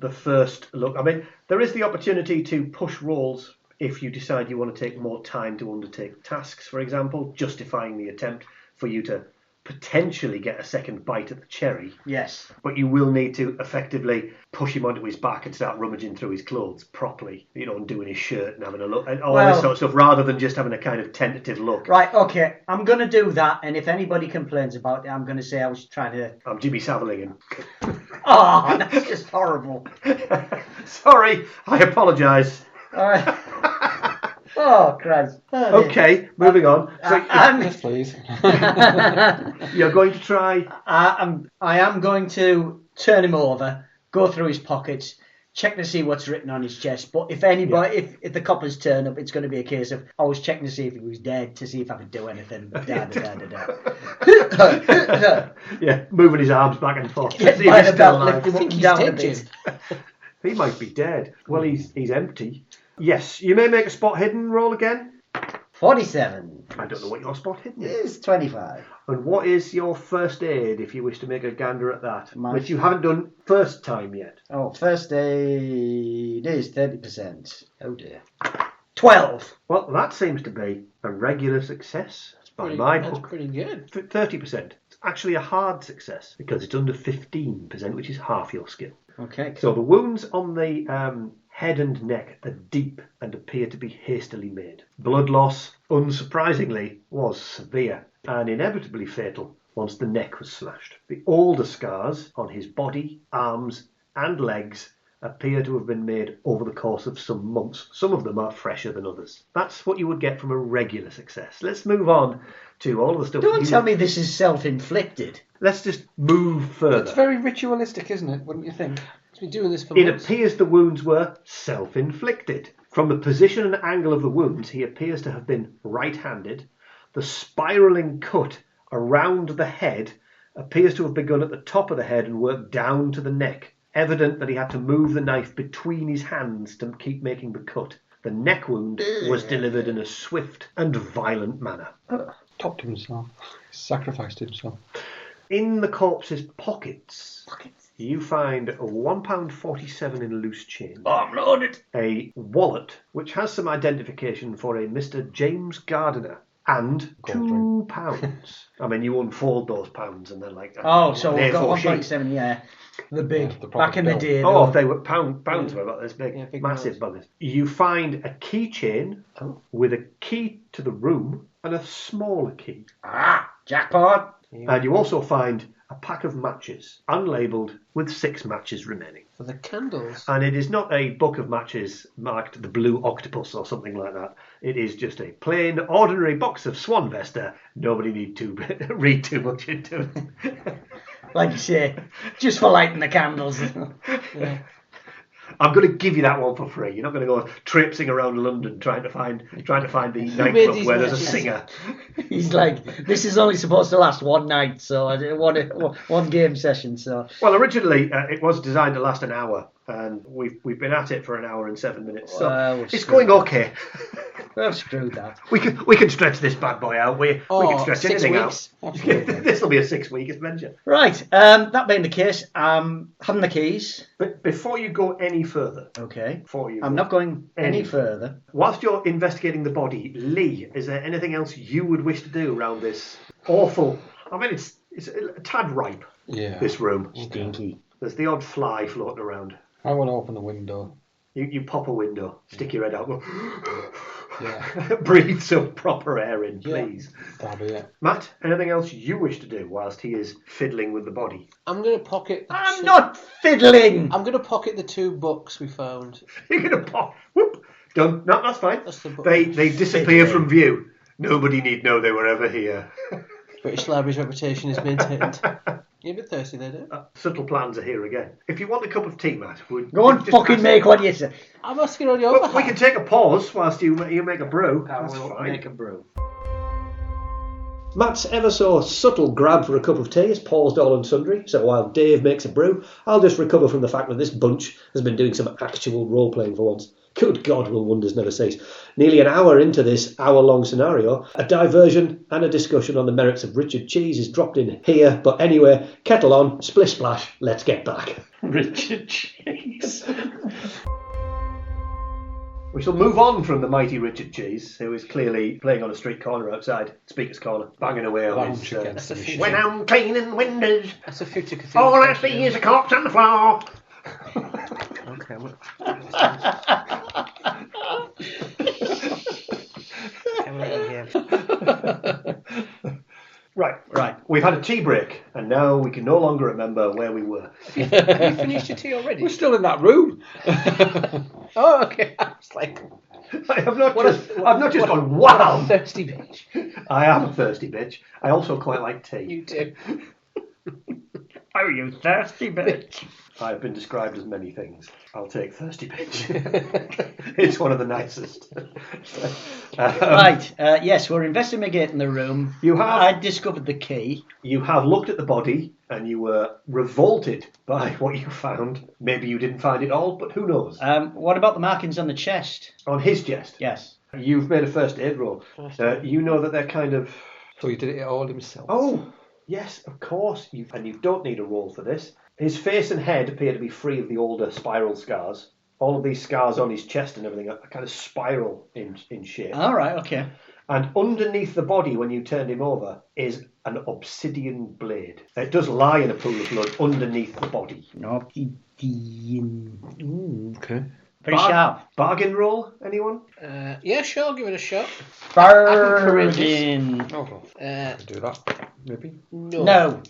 the first look. I mean, there is the opportunity to push rolls if you decide you want to take more time to undertake tasks, for example, justifying the attempt for you to potentially get a second bite at the cherry. Yes. But you will need to effectively push him onto his back and start rummaging through his clothes properly, and doing his shirt and having a look and all this sort of stuff, rather than just having a kind of tentative look. Right, okay. I'm going to do that, and if anybody complains about it, I'm going to say I was trying to... I'm Jimmy Savelingan. Oh, that's just horrible. Sorry, I apologise. All right. Oh, Christ. Oh, dear. Okay, moving on. So Yes, please. you're going to try... I am going to turn him over, go through his pockets, check to see what's written on his chest. But if anybody, if the coppers turn up, it's going to be a case of I was checking to see if he was dead, to see if I could do anything. Yeah, moving his arms back and forth. Get See if by he's the still belt, alive. lift him up think and he's down a dead, bit. Jim. He might be dead. Well, he's empty. Yes, you may make a spot hidden roll again. 47. I don't know what your spot hidden is. Is 25. And what is your first aid, if you wish to make a gander at that? My- Which you haven't done first time yet. Oh, first aid is 30%. Oh dear. 12. Well, that seems to be a regular success by Pretty, my that's book. pretty good. 30%. It's actually a hard success because it's under 15%, which is half your skill. Okay. So the wounds on the head and neck are deep and appear to be hastily made. Blood loss, unsurprisingly, was severe and inevitably fatal once the neck was slashed. The older scars on his body, arms and legs appear to have been made over the course of some months. Some of them are fresher than others. That's what you would get from a regular success. Let's move on to all of the stuff. Don't tell me this is self-inflicted. Let's just move further. It's very ritualistic, isn't it? Wouldn't you think? He's been doing this for It months. appears the wounds were self-inflicted. From the position and angle of the wounds, he appears to have been right-handed. The spiralling cut around the head appears to have begun at the top of the head and worked down to the neck. Evident that he had to move the knife between his hands to keep making the cut. The neck wound was delivered in a swift and violent manner. Topped himself. Sacrificed himself. In the corpse's pockets, you find £1.47 in loose change. I'm loaded. A wallet which has some identification for a Mr. James Gardiner and Gold £2. I mean, you unfold those pounds and they're like Oh, so an we've got A4 sheet. 1.7, yeah. The big. Yeah, the proper Back in the bill. day. Oh, though. if they were pounds were about this big, Yeah, big massive notes. buggers. You find a keychain with a key to the room and a smaller key. Ah, jackpot. And you also find a pack of matches, unlabelled, with 6 matches remaining. For the candles. And it is not a book of matches marked the Blue Octopus or something like that. It is just a plain, ordinary box of Swan Vesta. Nobody need to read too much into it. Like you say, just for lighting the candles. Yeah. I'm going to give you that one for free. You're not going to go traipsing around London trying to find the made nightclub these where there's a matches? singer. He's like, this is only supposed to last one night, so I didn't want it, one game session. So Well, originally it was designed to last an hour, and we've been at it for an hour and 7 minutes. So Well, it's screw going that. okay. I've screwed that. We can stretch this bad boy out. We can stretch 6 anything weeks. out. This will be a 6-week adventure. Right, that being the case, having the keys. But before you go any further, Okay. I'm I'm not going any further. Whilst you're investigating the body, Lee, is there anything else you would wish to do around this awful? I mean, it's a tad ripe. Yeah. This room. Stinky. There's the odd fly floating around. I want to open the window. You pop a window, stick your head out, go, Yeah. breathe some proper air in, please. That'll be it. Matt, anything else you wish to do whilst he is fiddling with the body? I'm going to pocket. I'm not fiddling. I'm going to pocket the 2 books we found. You're going to pop. Whoop. Done. No, that's fine. That's the book. They disappear from view. Nobody need know they were ever here. British Library's reputation is maintained. You're a bit thirsty there, dude. Subtle plans are here again. If you want a cup of tea, Matt, Go and fucking make what you say. I'm asking on your Well, we can take a pause whilst you make a brew. I That's will fine. make a brew. Matt's ever so subtle grab for a cup of tea has paused all and sundry, so while Dave makes a brew, I'll just recover from the fact that this bunch has been doing some actual role-playing for once. Good God, will wonders never cease. Nearly an hour into this hour-long scenario, a diversion and a discussion on the merits of Richard Cheese is dropped in here, but anyway, kettle on, splish splash, let's get back. Richard Cheese. We shall move on from the mighty Richard Cheese, who is clearly playing on a street corner outside, Speaker's Corner, banging away on his... That's a future. When I'm cleaning windows, That's a future Cthulhu. all I see is a corpse on the floor. Okay. Right. We've had a tea break, and now we can no longer remember where we were. Have you finished your tea already? We're still in that room. Oh, okay. I was like, I have not just gone, wow! thirsty bitch. I am a thirsty bitch. I also quite like tea. You too. Oh, you thirsty bitch. I've been described as many things. I'll take thirsty bitch. It's one of the nicest. Right, yes, we're investigating the room. You have. I discovered the key. You have looked at the body and you were revolted by what you found. Maybe you didn't find it all, but who knows? What about the markings on the chest? On his chest, Yes. you've made a first aid roll. You know that they're kind of... So he did it all himself. Oh, yes, of course. And you don't need a roll for this. His face and head appear to be free of the older spiral scars. All of these scars on his chest and everything are kind of spiral in shape. All right, okay. And underneath the body, when you turned him over, is an obsidian blade. It does lie in a pool of blood underneath the body. Okay. Very sharp. Bargain roll, anyone? Yeah, sure, I'll give it a shot. Bargain. Oh, do that, maybe. No.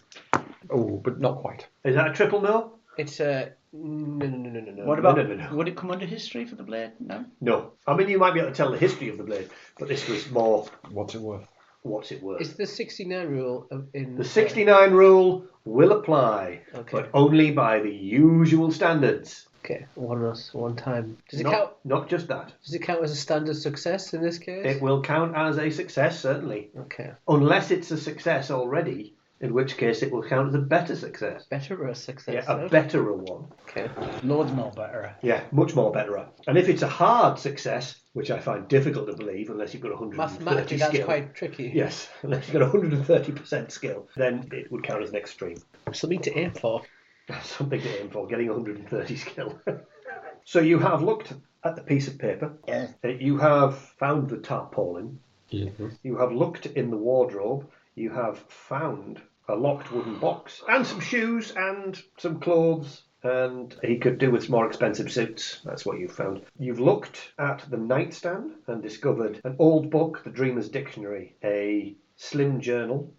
Oh, but not quite. Is that a triple no? It's a... No. What about, No. would it come under history for the blade? No? No. I mean, you might be able to tell the history of the blade, but this was more, What's it worth? what's it worth? It's the 69 rule in... The 69 rule will apply, Okay. but only by the usual standards. Okay, one time. Does it count? Not just that. Does it count as a standard success in this case? It will count as a success, certainly. Okay. Unless it's a success already, in which case it will count as a better success. Better or a success? Yeah, a betterer one. Okay. Loads more better. Yeah, much more betterer. And if it's a hard success, which I find difficult to believe unless you've got 130 Mathematically, that's skill. quite tricky. Yes, unless you've got 130% skill, then it would count as an extreme. Something to aim for. Something to aim for, getting 130 skill. So you have looked at the piece of paper. Yes. You have found the tarpaulin. Mm-hmm. You have looked in the wardrobe. You have found a locked wooden box and some shoes and some clothes. And he could do with some more expensive suits. That's what you've found. You've looked at the nightstand and discovered an old book, the Dreamer's Dictionary, a slim journal,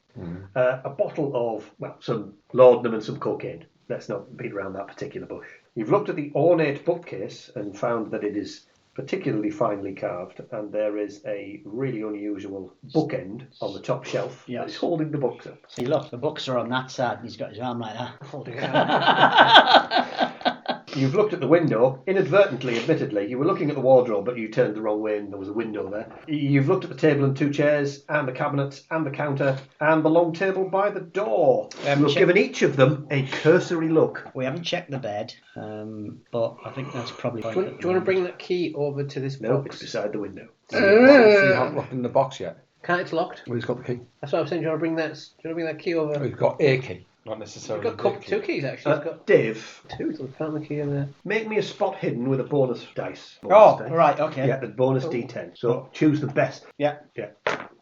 a bottle of, well, some laudanum and some cocaine. Let's not beat around that particular bush. You've looked at the ornate bookcase and found that it is particularly finely carved, and there is a really unusual bookend on the top shelf that is holding the books up. See, look, the books are on that side, and he's got his arm like that. Holding it out. You've looked at the window, inadvertently, admittedly. You were looking at the wardrobe, but you turned the wrong way and there was a window there. You've looked at the table and 2 chairs, and the cabinets, and the counter, and the long table by the door. You've given each of them a cursory look. We haven't checked the bed, but I think that's probably... Do you want to bring that key over to this No, box? it's beside the window. So you haven't opened the box yet? Can't, it's locked. Well, he's got the key. That's what I was saying. Do you want to bring that key over? We've got a key, not necessarily We've got 2 keys, actually. He's got Dave, 2, so found the key in there. make me a spot hidden with a bonus dice. Right, okay. Yeah, the bonus D10. So choose the best. Yeah. Yeah.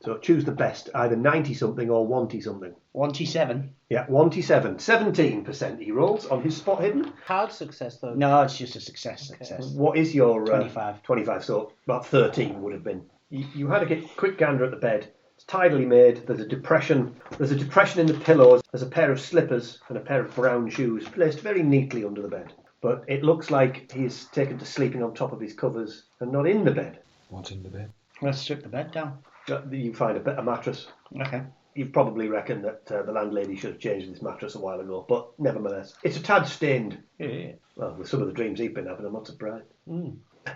So choose the best, either 90-something or 1-something. 1T7. Yeah, 1T7. 17% he rolls on his spot hidden. Hard success, though. No, it's just a success. What is your... 25. 25, so about 13 would have been. You had a quick gander at the bed. It's tidily made. There's a depression in the pillows. There's a pair of slippers and a pair of brown shoes placed very neatly under the bed. But it looks like he's taken to sleeping on top of his covers and not in the bed. What's in the bed? Let's strip the bed down. You find a mattress. Okay. You probably reckon that the landlady should have changed this mattress a while ago, but nevertheless, it's a tad stained. Yeah. Well, with some of the dreams he's been having, I'm not surprised.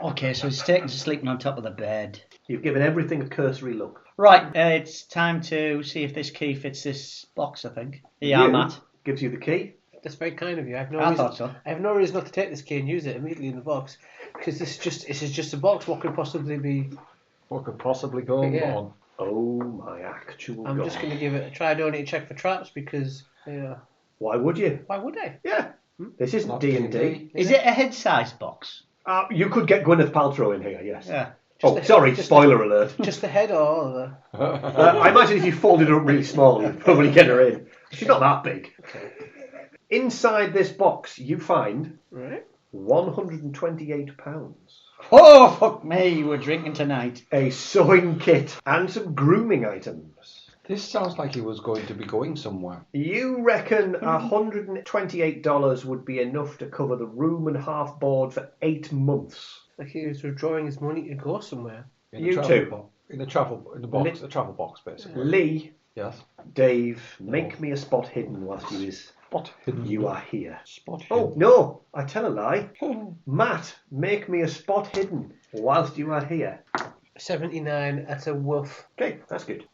Okay, so he's taken to sleeping on top of the bed. You've given everything a cursory look. Right, it's time to see if this key fits this box, I think. Yeah, Matt. Gives you the key. That's very kind of you. I thought so. I have no reason not to take this key and use it immediately in the box, because this is just a box. What could possibly go on? Oh my actual I'm God. just going to give it a try. I don't need to check for traps because... Why would you? Why would I? Yeah. This isn't D&D. Is it a head-sized box? You could get Gwyneth Paltrow in here, yes. Yeah. Spoiler alert. Just the head or the... I imagine if you folded it up really small, you'd probably get her in. She's not that big. Okay. Inside this box, you find Right. £128. Oh, fuck me, we're drinking tonight. A sewing kit and some grooming items. This sounds like he was going to be going somewhere. You reckon $128 would be enough to cover the room and half board for 8 months? Like he was withdrawing his money to go somewhere. In You the too. box, the travel box, basically. Lee, Yes. Dave, make me a spot hidden whilst Spot hidden. you are here. Spot hidden. Oh, no, I tell a lie. Matt, make me a spot hidden whilst you are here. 79 at a woof. Okay, that's good.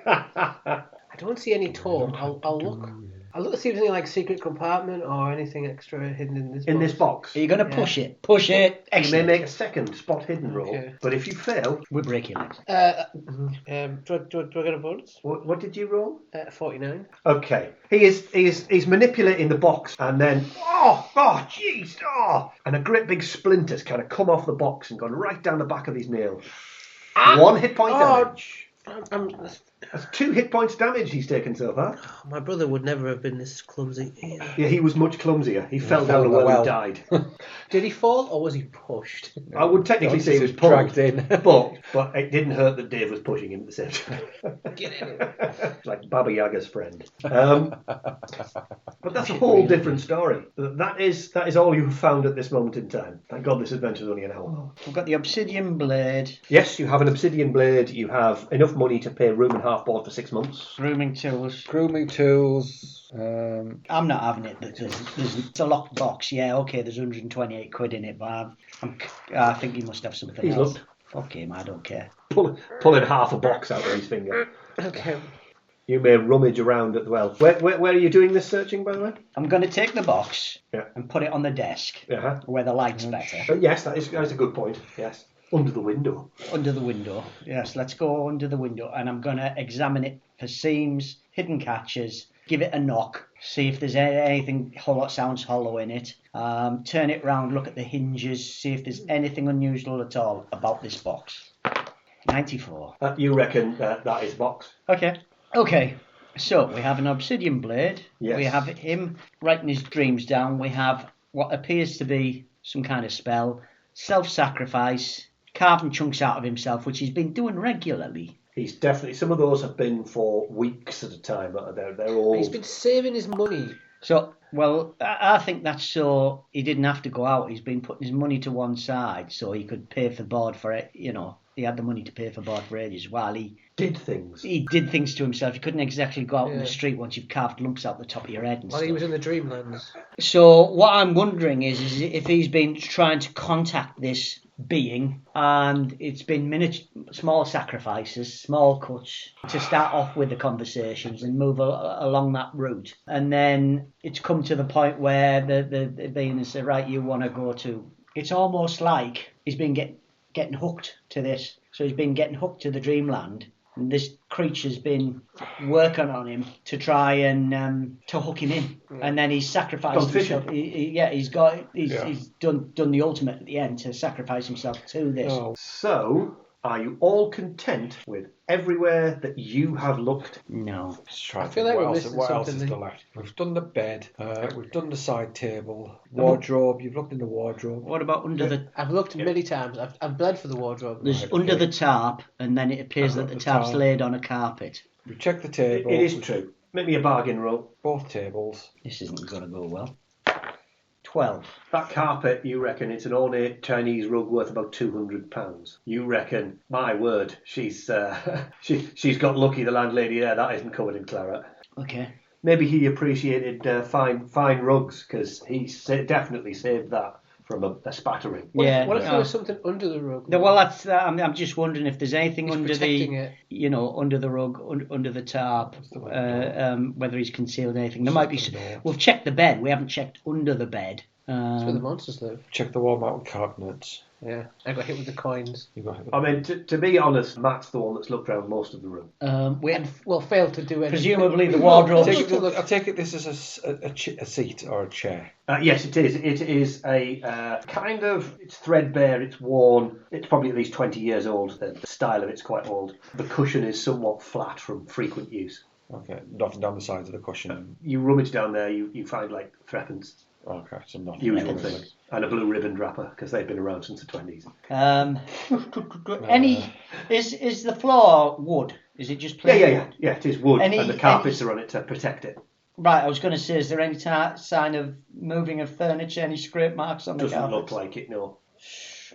I don't see any toll. I'll look. I'll look to see if there's any like secret compartment or anything extra hidden in this box. In this box, Are you going to push it? Push it. you may Excellent. make a second spot hidden roll, Okay. but if you fail, We break your legs. Do I get a bonus? what did you roll? 49. Okay, he's manipulating the box, and then jeez, and a great big splinter's kind of come off the box and gone right down the back of his nail. 1 hit point damage. That's 2 hit points damage he's taken so far. My brother would never have been this clumsy. Yeah, he was much clumsier. He fell down a well and died. Did he fall or was he pushed? I would technically say he was dragged in. but it didn't hurt that Dave was pushing him at the same time. Get in. It's like Baba Yaga's friend. But that's a whole different story. That is all you have found at this moment in time. Thank God this adventure's only an hour. We've got the obsidian blade. Yes, you have an obsidian blade. You have enough money to pay room and half board for 6 months. Grooming tools. Grooming tools. I'm not having it. It's a locked box. Yeah, okay, there's 128 quid in it, but I think he must have something He's else. looked. Fuck him, I don't care. Pulling half a box out of his finger. Okay. You may rummage around at the well. Where are you doing this searching, by the way? I'm going to take the box Yeah. and put it on the desk Uh-huh. where the light's better. Yes, that's a good point. Yes. Under the window. Under the window. Yes, let's go under the window, and I'm going to examine it for seams, hidden catches, give it a knock, see if there's anything sounds hollow in it, turn it round, look at the hinges, see if there's anything unusual at all about this box. 94. You reckon that is box? Okay, so we have an obsidian blade. Yes. We have him writing his dreams down. We have what appears to be some kind of spell, self-sacrifice, carving chunks out of himself, which he's been doing regularly. He's definitely... Some of those have been for weeks at a time. They're all... He's been saving his money. So, well, I think that's so he didn't have to go out. He's been putting his money to one side so he could pay for board for it, he had the money to pay for Bard for ages while he did things. He did things to himself. You couldn't exactly go out in the street once you've carved lumps out the top of your head and Well, stuff. he was in the Dreamlands. So what I'm wondering is if he's been trying to contact this being, and it's been small sacrifices, small cuts to start off with the conversations and move along that route, and then it's come to the point where the being has said, right, you want to go to. It's almost like he's been getting hooked to this. So he's been getting hooked to the Dreamland. And this creature's been working on him to try and to hook him in, and then he's sacrificed himself. He's done the ultimate at the end to sacrifice himself to this. Oh. So, are you all content with everywhere that you have looked? No. I feel like we're missing what else is something. there left? We've done the bed. We've done the side table, wardrobe. You've looked in the wardrobe. What about under the? I've looked many times. I've bled for the wardrobe. There's under the tarp, and then it appears that the tarp's laid on a carpet. We checked the table. It is true. Make me a bargain roll. Both tables. This isn't going to go well. 12. That carpet, you reckon it's an ornate Chinese rug worth about £200. You reckon, my word, she's got lucky, the landlady there, that isn't covered in claret. Okay. Maybe he appreciated fine rugs, because he definitely saved that from a spattering. What if there was something under the rug? No, well, that's. I'm just wondering if there's anything under it. Under the rug, under the tarp, whether he's concealed anything. There might be. We've checked the bed. We haven't checked under the bed. That's where the monsters live. Check the wall-mounted cabinets. Yeah, I got hit with the coins. I mean, to be honest, Matt's the one that's looked around most of the room. Failed to do anything. Presumably the wardrobe. I take it this is a seat or a chair. Yes, it is. It is a kind of. It's threadbare. It's worn. It's probably at least 20 years old. The style of it's quite old. The cushion is somewhat flat from frequent use. Okay, nothing down the sides of the cushion. You rummage down there. You find like threepence. Okay, so nothing. Usual thing. And a blue ribbon wrapper, because they've been around since the 20s. Is the floor wood? Is it just plain wood? Yeah, it is wood, and the carpets are on it to protect it. Right, I was going to say, is there any sign of moving of furniture, any scrape marks on the carpet? Doesn't look like it, no.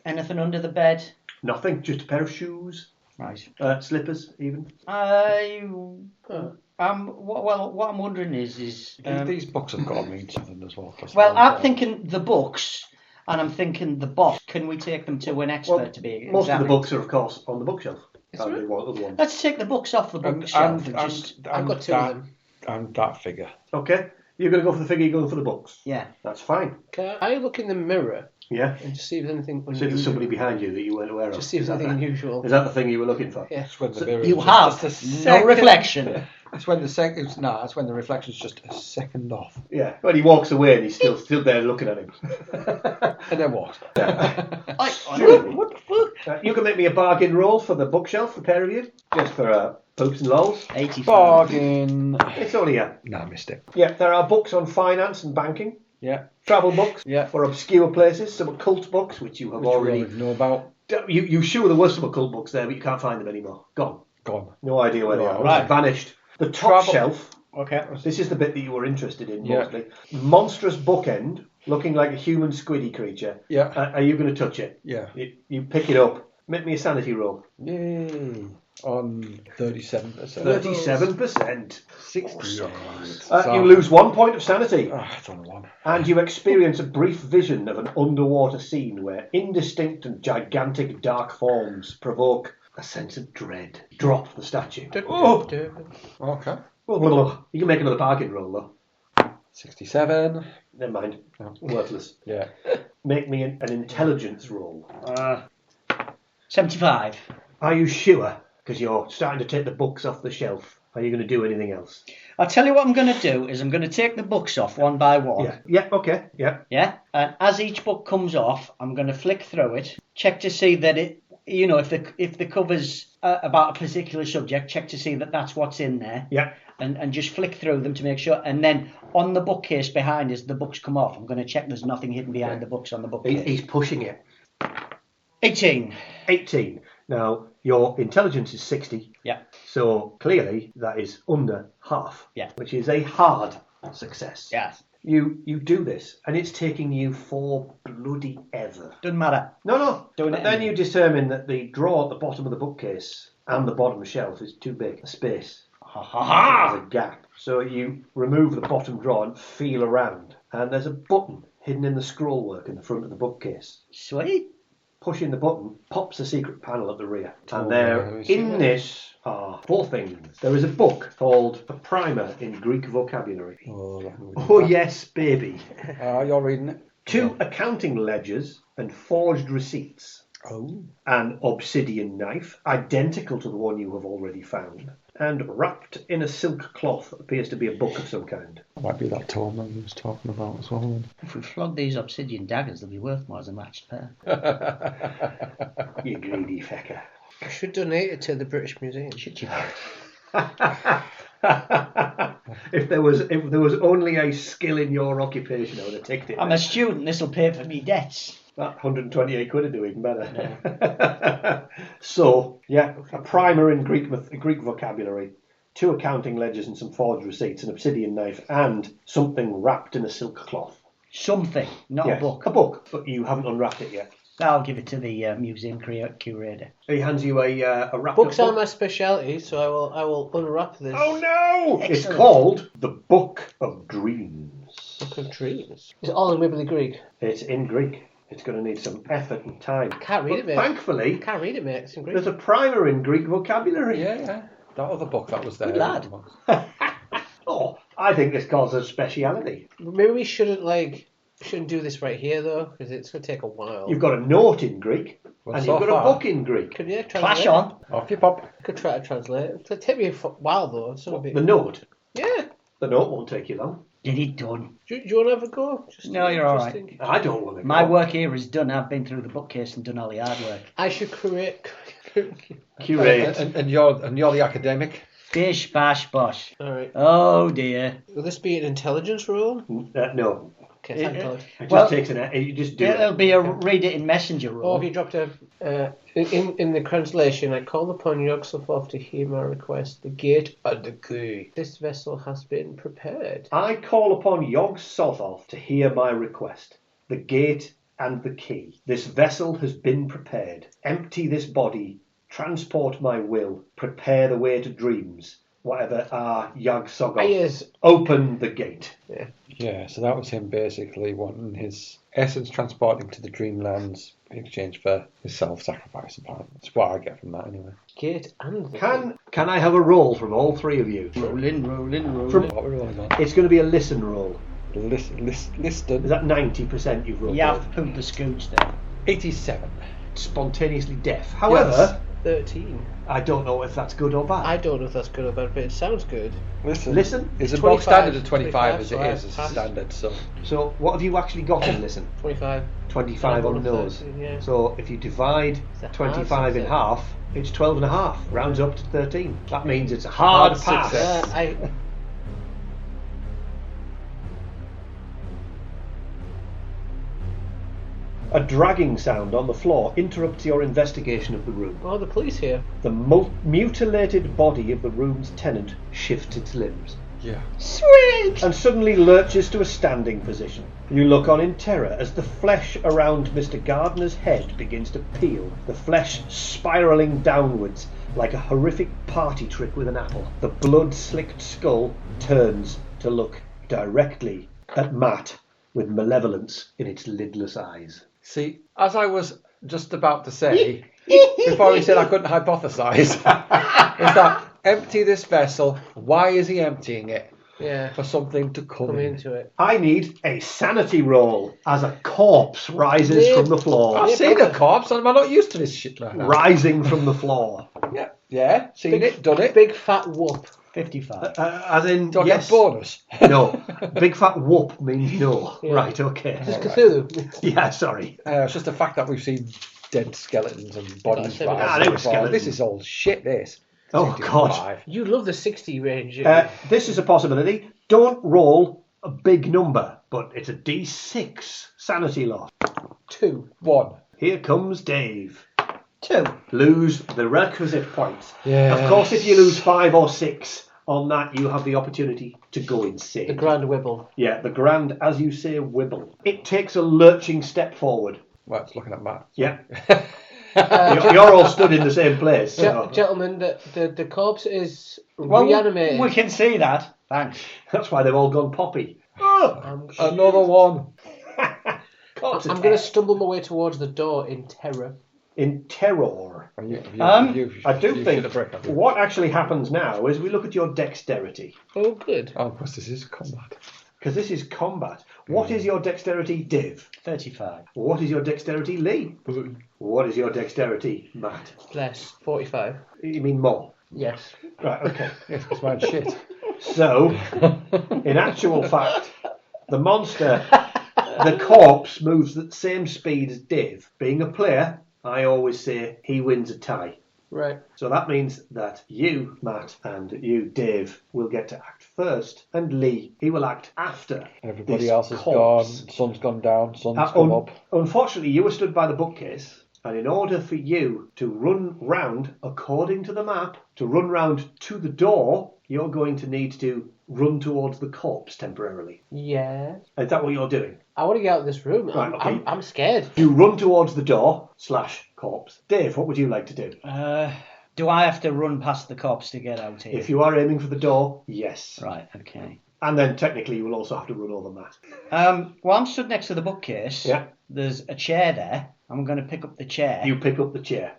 Anything under the bed? Nothing, just a pair of shoes. Right. Slippers, even. What I'm wondering is these books have got to mean something as well. Well, I'm thinking the books, and I'm thinking the box. Can we take them to an expert to be examined? Most of the books are, of course, on the bookshelf. Other ones. Let's take the books off the bookshelf. I've got two of them. And that figure. Okay. You're going to go for the figure, you're going for the books? Yeah. That's fine. Can I look in the mirror? Yeah. And just see if there's anything unusual. See if there's somebody behind you that you weren't aware of. Just see if there's anything unusual. Is that the thing you were looking for? Yeah. You have no reflection. That's when that's when the reflection's just a second off. Yeah. When he walks away and he's still there looking at him. And then what? You can make me a bargain roll for the bookshelf, the pair of you, just for poops and lols. 85. Bargain. It's only a... No, I missed it. Yeah, there are books on finance and banking. Yeah. Travel books. Yeah. For obscure places. Some occult books, which you have already know about. You sure there were some occult books there, but you can't find them anymore. Gone. No idea where they are. Right. Vanished. The top shelf. Okay. This is the bit that you were interested in mostly. Monstrous bookend, looking like a human squiddy creature. Yeah. Are you going to touch it? Yeah. You pick it up. Make me a sanity roll. Yay. On 37%. 37%. 68. You lose 1 point of sanity. It's on one. And you experience a brief vision of an underwater scene where indistinct and gigantic dark forms provoke a sense of dread. Drop the statue. Okay. You can make another bargain roll, though. 67. Never mind. No. Worthless. Yeah. Make me an intelligence roll. 75. Are you sure? Because you're starting to take the books off the shelf. Are you going to do anything else? I'll tell you what I'm going to do is I'm going to take the books off one by one. Yeah, okay, yeah. Yeah, and as each book comes off, I'm going to flick through it, check to see that it, if the cover's about a particular subject, check to see that that's what's in there. Yeah. And just flick through them to make sure. And then on the bookcase behind us, the books come off. I'm going to check there's nothing hidden behind the books on the bookcase. He's pushing it. 18. Now, your intelligence is 60. Yeah. So, clearly, that is under half. Yeah. Which is a hard success. Yeah. You do this, and it's taking you for bloody ever. Doesn't matter. No. Doing But it then anyway. you determine that the drawer at the bottom of the bookcase and the bottom shelf is too big, a space. There's a gap. So you remove the bottom drawer and feel around, and there's a button hidden in the scrollwork in the front of the bookcase. Sweet. Pushing the button pops a secret panel at the rear. Oh, And there, yeah, in this are 4 things. There is a book called A Primer in Greek Vocabulary. Oh, yes, baby. You're reading it? 2 accounting ledgers and forged receipts. Oh. An obsidian knife, identical to the one you have already found. And wrapped in a silk cloth appears to be a book of some kind. Might be that tome that you was talking about as well. If we flog these obsidian daggers, they'll be worth more as a matched pair. You greedy fecker. I should donate it to the British Museum. Should you? If there was only a skill in your occupation, I would have ticked it. I'm a student. This will pay for me debts. That 128 quid would do even better. So, yeah, a primer in Greek vocabulary, 2 accounting ledgers and some forged receipts, an obsidian knife, and something wrapped in a silk cloth. Something, not Yes, a book. A book, but you haven't unwrapped it yet. I'll give it to the museum curator. He hands you a wrapped Books up are book. my speciality, so I will unwrap this. Oh no! It's Excellent. called The Book of Dreams. Book of Dreams. Is it all in Wibbly Greek? It's in Greek. It's going to need some effort and time. Can't read it, mate. Thankfully, Can't read it, mate. It's in Greek. there's a primer in Greek vocabulary. Yeah. That other book that was there. Good lad. Oh, I think this calls a speciality. Maybe we shouldn't do this right here though, because it's going to take a while. You've got a note in Greek, Well, and so you've got far. a book in Greek. Could you translate? Clash on. Off you pop. Could try to translate it. It'll take me a while though. It's not a bit... The note. Yeah. The note won't take you long. Get it done. Do you want to have a go? No, you're all right. think- I don't want to. My work here is done. I've been through the bookcase and done all the hard work. I should create. Curate. And you're the academic. Bish, bash, bosh. All right. Oh dear. Will this be an intelligence roll? No. Okay, thank God. It Well, just takes you just do It'll it. be a read it in messenger Oh, roll. have you dropped a... in the translation, I call upon Yog-Sothoth to hear my request. The gate and the key. This vessel has been prepared. I call upon Yog-Sothoth to hear my request. The gate and the key. This vessel has been prepared. Empty this body. Transport my will. Prepare the way to dreams. Whatever Yog-Sothoth. Yes. Open the gate. Yeah, so that was him basically wanting his essence transporting to the dreamlands in exchange for his self-sacrifice, apparently. That's what I get from that, anyway. Gate and the Can I have a roll from all 3 of you? Rolling. What we're rolling on? It's going to be a listen roll. Listen. Is that 90% you've rolled? Yeah, I've pulled the scooch there. 87. Spontaneously deaf. However, Yes. 13. I don't know if that's good or bad. I don't know if that's good or bad, but it sounds good. Listen. It's a 25, bog standard of 25 as it 25, is, as pass. standard, so... So what have you actually got in listen? 25. 25 on the nose. 13, yeah. So if you divide It's a hard 25 in success. half, it's 12 and a half. Rounds up to 13. That means it's a hard pass. success. A dragging sound on the floor interrupts your investigation of the room. Oh, the police here. The mutilated body of the room's tenant shifts its limbs Yeah. Sweet! and suddenly lurches to a standing position. You look on in terror as the flesh around Mr. Gardner's head begins to peel, the flesh spiralling downwards like a horrific party trick with an apple. The blood-slicked skull turns to look directly at Matt with malevolence in its lidless eyes. See, as I was just about to say, before he said I couldn't hypothesise, is that empty this vessel, why is he emptying it? Yeah. For something to come Come in. into it. I need a sanity roll as a corpse rises Yeah. from the floor. I've seen a corpse, and I'm not used to this shit right now. Rising from the floor. Yeah, seen it, done it. Big fat whoop. 55. As in, Do I yes. get bonus? No. Big fat whoop means no. Yeah. Right, okay. This is Cthulhu. Yeah, sorry. It's just the fact that we've seen dead skeletons and bodies. they were rising before. skeletons. This is all shit, this. Oh, God. 65. You love the 60 range. This is a possibility. Don't roll a big number, but it's a D6 sanity loss. 2. 1. Here comes Dave. 2. Lose the requisite points. Yeah. Of course, if you lose 5 or 6, On that, you have the opportunity to go insane. The grand wibble. Yeah, the grand, as you say, wibble. It takes a lurching step forward. Well, it's looking at Matt. Yeah. You're all stood in the same place. So. Gentlemen, the corpse is reanimated. We can see that. Thanks. That's why they've all gone poppy. Oh, Another one. I'm going to stumble my way towards the door in terror. In terror. I do think what actually happens now is we look at your dexterity. Oh, good. Oh, because this is combat. Because this is combat. What is your dexterity, Div? 35. What is your dexterity, Lee? What is your dexterity, Matt? Less. 45. You mean more? Yes. Right, okay. Yes, because mine's shit. So, in actual fact, the monster, the corpse moves at the same speed as Div. Being a player, I always say he wins a tie. Right. So that means that you, Matt, and you, Dave, will get to act first, and Lee, he will act after. Everybody this else is corpse. gone. Sun's gone down. Sun's come up. Unfortunately, you were stood by the bookcase, and in order for you to run round, according to the map, to run round to the door, you're going to need to run towards the corpse temporarily. Yeah. Is that what you're doing? I want to get out of this room. Right, okay. I'm scared. You run towards the door / corpse. Dave, what would you like to do? Do I have to run past the corpse to get out here? If you are aiming for the door, yes. Right, okay. And then technically you will also have to run over Matt. Well, I'm stood next to the bookcase. Yeah. There's a chair there. I'm going to pick up the chair. You pick up the chair.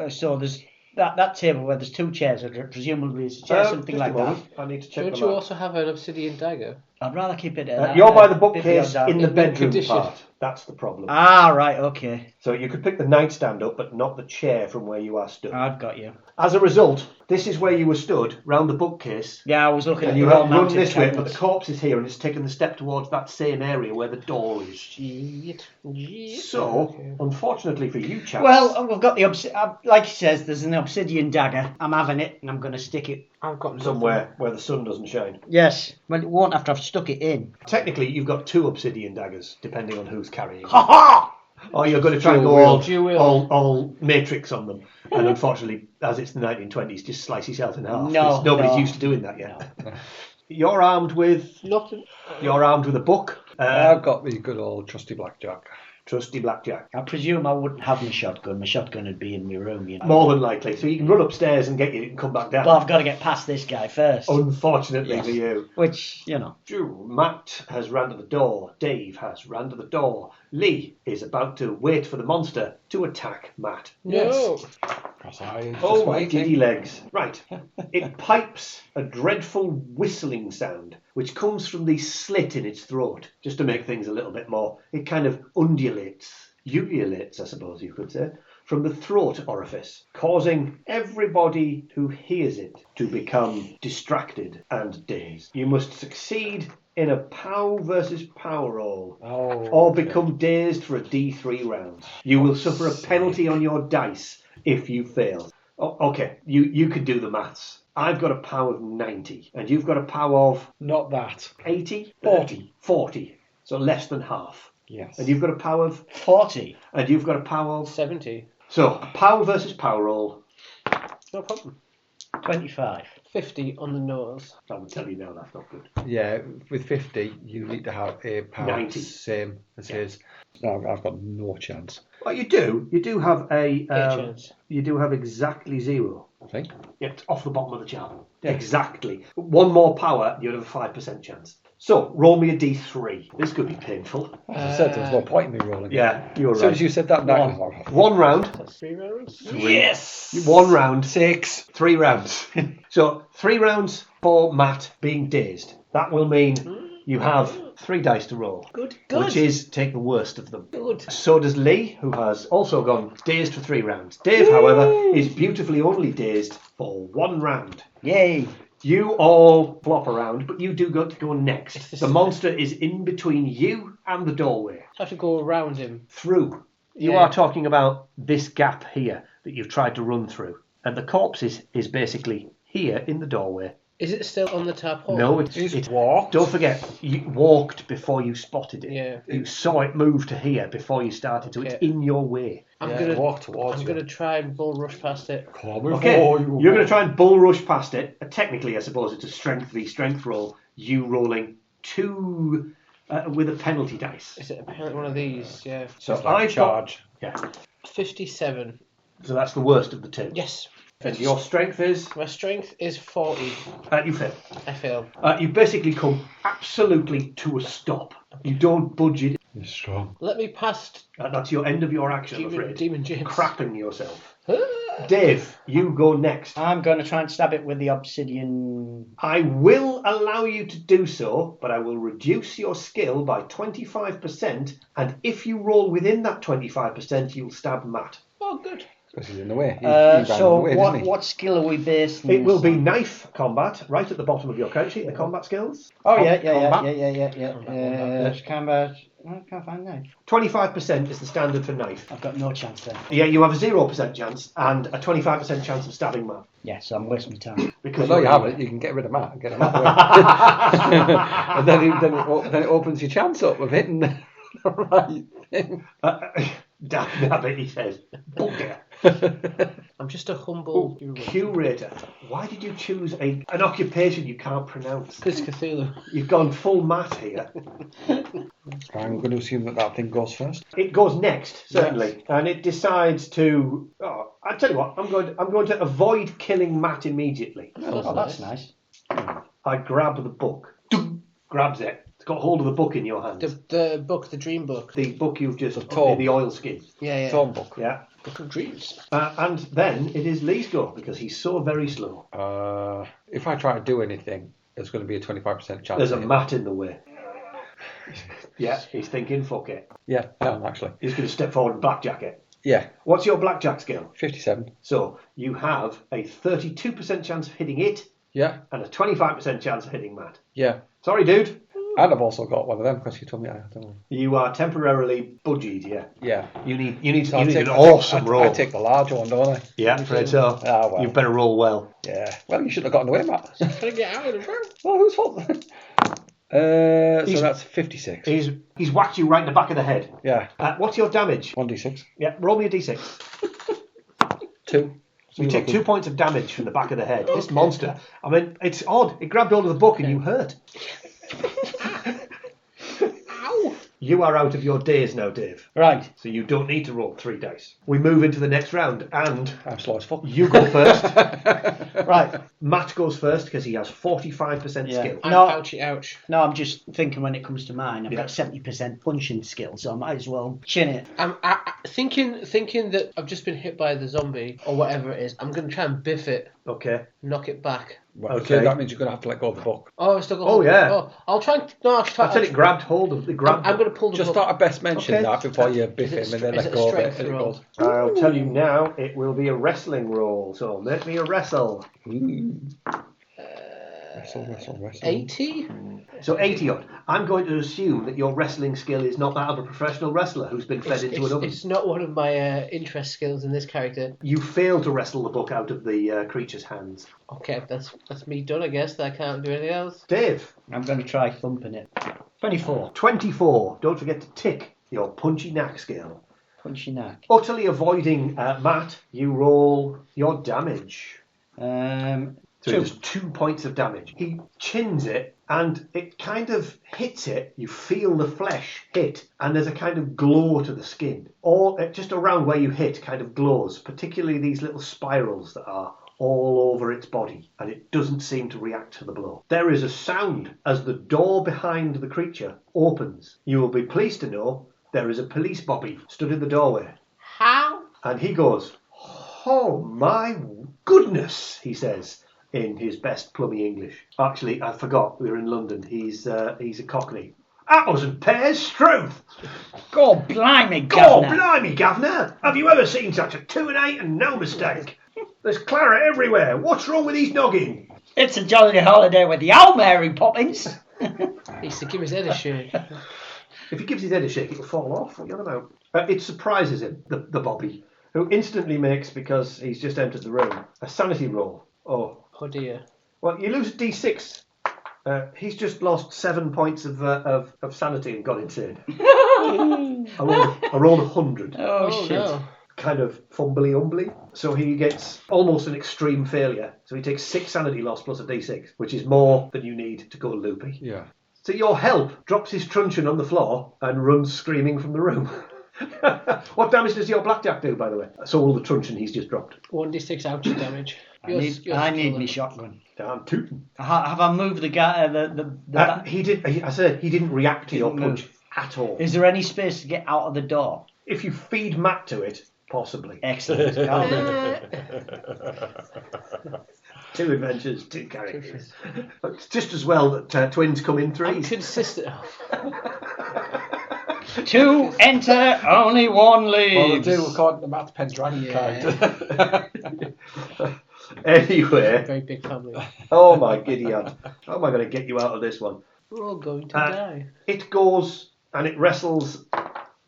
So there's that table where there's two chairs, presumably it's a chair, something like that. I need to check Don't them you out. also have an obsidian dagger? I'd rather keep it You're by the bookcase in the In bedroom condition. part. That's the problem. Ah, right, okay. So you could pick the nightstand up, but not the chair from where you are stood. I've got you. As a result, this is where you were stood, round the bookcase. Yeah, I was looking And at you the have wall run mounted this way, but cabinets. the corpse is here, and it's taken the step towards that same area where the door is. Shit. So, Okay. unfortunately for you chaps... Well, we've got the like he says, there's an obsidian dagger. I'm having it, and I'm going to stick it. I've got nothing. somewhere where the sun doesn't shine. Yes, well, it won't after I've stuck it in. Technically, you've got 2 obsidian daggers, depending on who's carrying them. Ha ha! Or you're going to try and Dual go wield. all Matrix on them. And unfortunately, as it's the 1920s, just slice yourself in half. No, 'cause nobody's no. used to doing that yet. You're armed with Nothing. a book. I've got the good old trusty blackjack. Trusty blackjack. I presume I wouldn't have my shotgun. My shotgun would be in my room, you know. More than likely. So you can run upstairs and get you and come back down. But I've got to get past this guy first. Unfortunately Yes. for you. Which, you know. Matt has ran to the door. Dave has ran to the door. Lee is about to wait for the monster to attack Matt. No. Because I Oh, just my waiting. giddy legs. Right. It pipes a dreadful whistling sound, which comes from the slit in its throat, just to make things a little bit more. It kind of ululates, I suppose you could say, from the throat orifice, causing everybody who hears it to become distracted and dazed. You must succeed in a POW versus power roll, or become dazed for a D3 round. You will suffer a penalty on your dice if you fail. Okay, you could do the maths. I've got a POW of 90, and you've got a POW of Not that. 80? 40. 40. So less than half. Yes. And you've got a POW of 40. And you've got a POW of 70. So a POW versus power roll. No problem. 25. 50 on the nose. I would tell you now that's not good. Yeah, with 50, you need to have a power 90. same as his. No, I've got no chance. Well, you do have a chance. you do have exactly 0. I think. Yep, off the bottom of the chart. Yeah. Exactly. One more power, you'd have a 5% chance. So roll me a D3. This could be painful. As I said, there was no point in me rolling. Yeah, you're As soon right. as you said that, One round. That's 3 rounds. Yes. 1 round. 6. 3 rounds. So 3 rounds for Matt being dazed. That will mean you have 3 dice to roll. Good. Which is take the worst of them. Good. So does Lee, who has also gone dazed for 3 rounds. Dave, however, is beautifully only dazed for 1 round. Yay. You all flop around, but you do got to go next. This The is- monster is in between you and the doorway. I have to go around him. Through. You Yeah. are talking about this gap here that you've tried to run through. And the corpse is basically here in the doorway Is it still on the tarpaulin? No, it's walked. Don't forget, you walked before you spotted it. Yeah. You saw it move to here before you started, so it's in your way. I'm gonna walk towards I'm gonna try and bull rush past it. Okay, you're going to try and bull rush past it. Technically, I suppose it's a strength v strength roll. You rolling 2 with a penalty dice. Is it apparently one of these? Yeah. So like I charge. Yeah. 57. So that's the worst of the two. Yes. And your strength is? My strength is 40. You fail. I fail. You basically come absolutely to a stop. You don't budge it. You're strong. Let me past That's your end of your action, I'm afraid. Demon James. Crapping yourself. Dave, you go next. I'm going to try and stab it with the obsidian. I will allow you to do so, but I will reduce your skill by 25%, and if you roll within that 25%, you'll stab Matt. Oh, good. Because he's in the way. So what skill are we based on? It will be knife combat, right at the bottom of your character sheet, the combat skills. Oh, yeah. Combat. I can't find knife. 25% is the standard for knife. I've got no chance there. Yeah, you have a 0% chance and a 25% chance of stabbing Matt. Yeah, so I'm wasting my time. Because Well, no, you haven't. You can get rid of Matt and get him out of the way. And then it opens your chance up of hitting the right thing. Damn nabbit, he says. Bugger. I'm just a humble Curator. Why did you choose an occupation you can't pronounce? Call of Cthulhu. You've gone full Matt here. I'm going to assume that thing goes first. It goes next, certainly, and it decides to. Oh, I tell you what, I'm going to avoid killing Matt immediately. Oh, that's nice. I grab the book. Grabs it. It's got hold of the book in your hand. The book, the dream book. The book you've just tome. the oilskin. Yeah. Tome book. Yeah. Book of Dreams. And then it is Lee's go because he's so very slow. If I try to do anything, there's going to be a 25% chance. There's a Matt in the way. Yeah, he's thinking, fuck it. Yeah, I am actually. He's going to step forward and blackjack it. Yeah. What's your blackjack skill? 57. So you have a 32% chance of hitting it Yeah. and a 25% chance of hitting Matt. Yeah. Sorry, dude. And I've also got one of them because you told me I don't know. You are temporarily budgied, yeah. Yeah. You need So an awesome roll. I take the larger one, don't I? Yeah, afraid so. Ah, well. You better roll well. Yeah. Well, you should have gotten away, Matt. Trying to get out of the room. Well, whose fault? So that's 56. He's whacked you right in the back of the head. Yeah. What's your damage? 1d6. Yeah, roll me a d6. 2. So you take 2 points of damage from the back of the head. This monster. I mean, it's odd. It grabbed hold of the book and you hurt. Ow! You are out of your days now, Dave. Right. So you don't need to roll 3 dice. We move into the next round, and I'm slow as fuck. you go first. Right. Matt goes first because he has 45% Yeah. skill. No. Ouchie, ouch. No, I'm just thinking when it comes to mine, I've Yeah. got 70% punching skill, so I might as well chin it. I'm thinking that I've just been hit by the zombie or whatever it is. I'm going to try and biff it, Okay. knock it back. Right, Okay. so that means you're going to have to let go of the book. Oh, I still got. Oh, yeah. Oh, I'll try and. No, I'll try. I said it grabbed hold of the grab. I'm going to pull the Just book. thought I'd best mention Okay. that before you biff Is it him and then is let it go of it. strength And it roll? goes. I'll tell you now, it will be a wrestling roll. So make me a wrestle. Wrestle. 80? So 80 odd. I'm going to assume that your wrestling skill is not that of a professional wrestler who's been fed into an oven. It's not one of my interest skills in this character. You fail to wrestle the book out of the creature's hands. Okay, that's me done, I guess. I can't do anything else. Dave, I'm going to try thumping it. 24. 24. Don't forget to tick your punchy knack skill. Punchy knack. Utterly avoiding Matt, you roll your damage. So 2. there's 2 points of damage. He chins it and it kind of hits it. You feel the flesh hit and there's a kind of glow to the skin. All just around where you hit kind of glows, particularly these little spirals that are all over its body, and it doesn't seem to react to the blow. There is a sound as the door behind the creature opens. You will be pleased to know there is a police bobby stood in the doorway. How? And he goes, "Oh my goodness," he says in his best plummy English. Actually, I forgot, we were in London. He's a Cockney. "Apples and pears, Struth. God blimey, God governor. blimey, governor. Have you ever seen such a 2 and 8 and no mistake? There's claret everywhere. What's wrong with his noggin?" It's a jolly holiday with the old Mary Poppins. He used to give his head a shake. If he gives his head a shake, it'll fall off. What are you on about? It surprises him, the Bobby, who instantly makes, because he's just entered the room, a sanity roll. Oh Oh dear. Well, you lose a D6. He's just lost 7 points of sanity and got insane. I rolled 100. Oh shit. No. Kind of fumbly-umbly. So he gets almost an extreme failure. So he takes 6 sanity loss plus a D6, which is more than you need to go loopy. Yeah. So your help drops his truncheon on the floor and runs screaming from the room. What damage does your blackjack do, by the way? So all the truncheon he's just dropped. 1d6 ouchie damage. I need me shotgun. Damn tootin'. Have I moved the guy? He did. I said he didn't react to your punch at all. Is there any space to get out of the door? If you feed Matt to it, possibly. Excellent. 2 adventures, 2 characters. It's just as well that twins come in 3s. I'm consistent. 2 enter, only 1 leaves. Well, they do according to Matt Pendragon character. Anyway. Very big family. Oh my giddy aunt. How am I going to get you out of this one? We're all going to die. It goes and it wrestles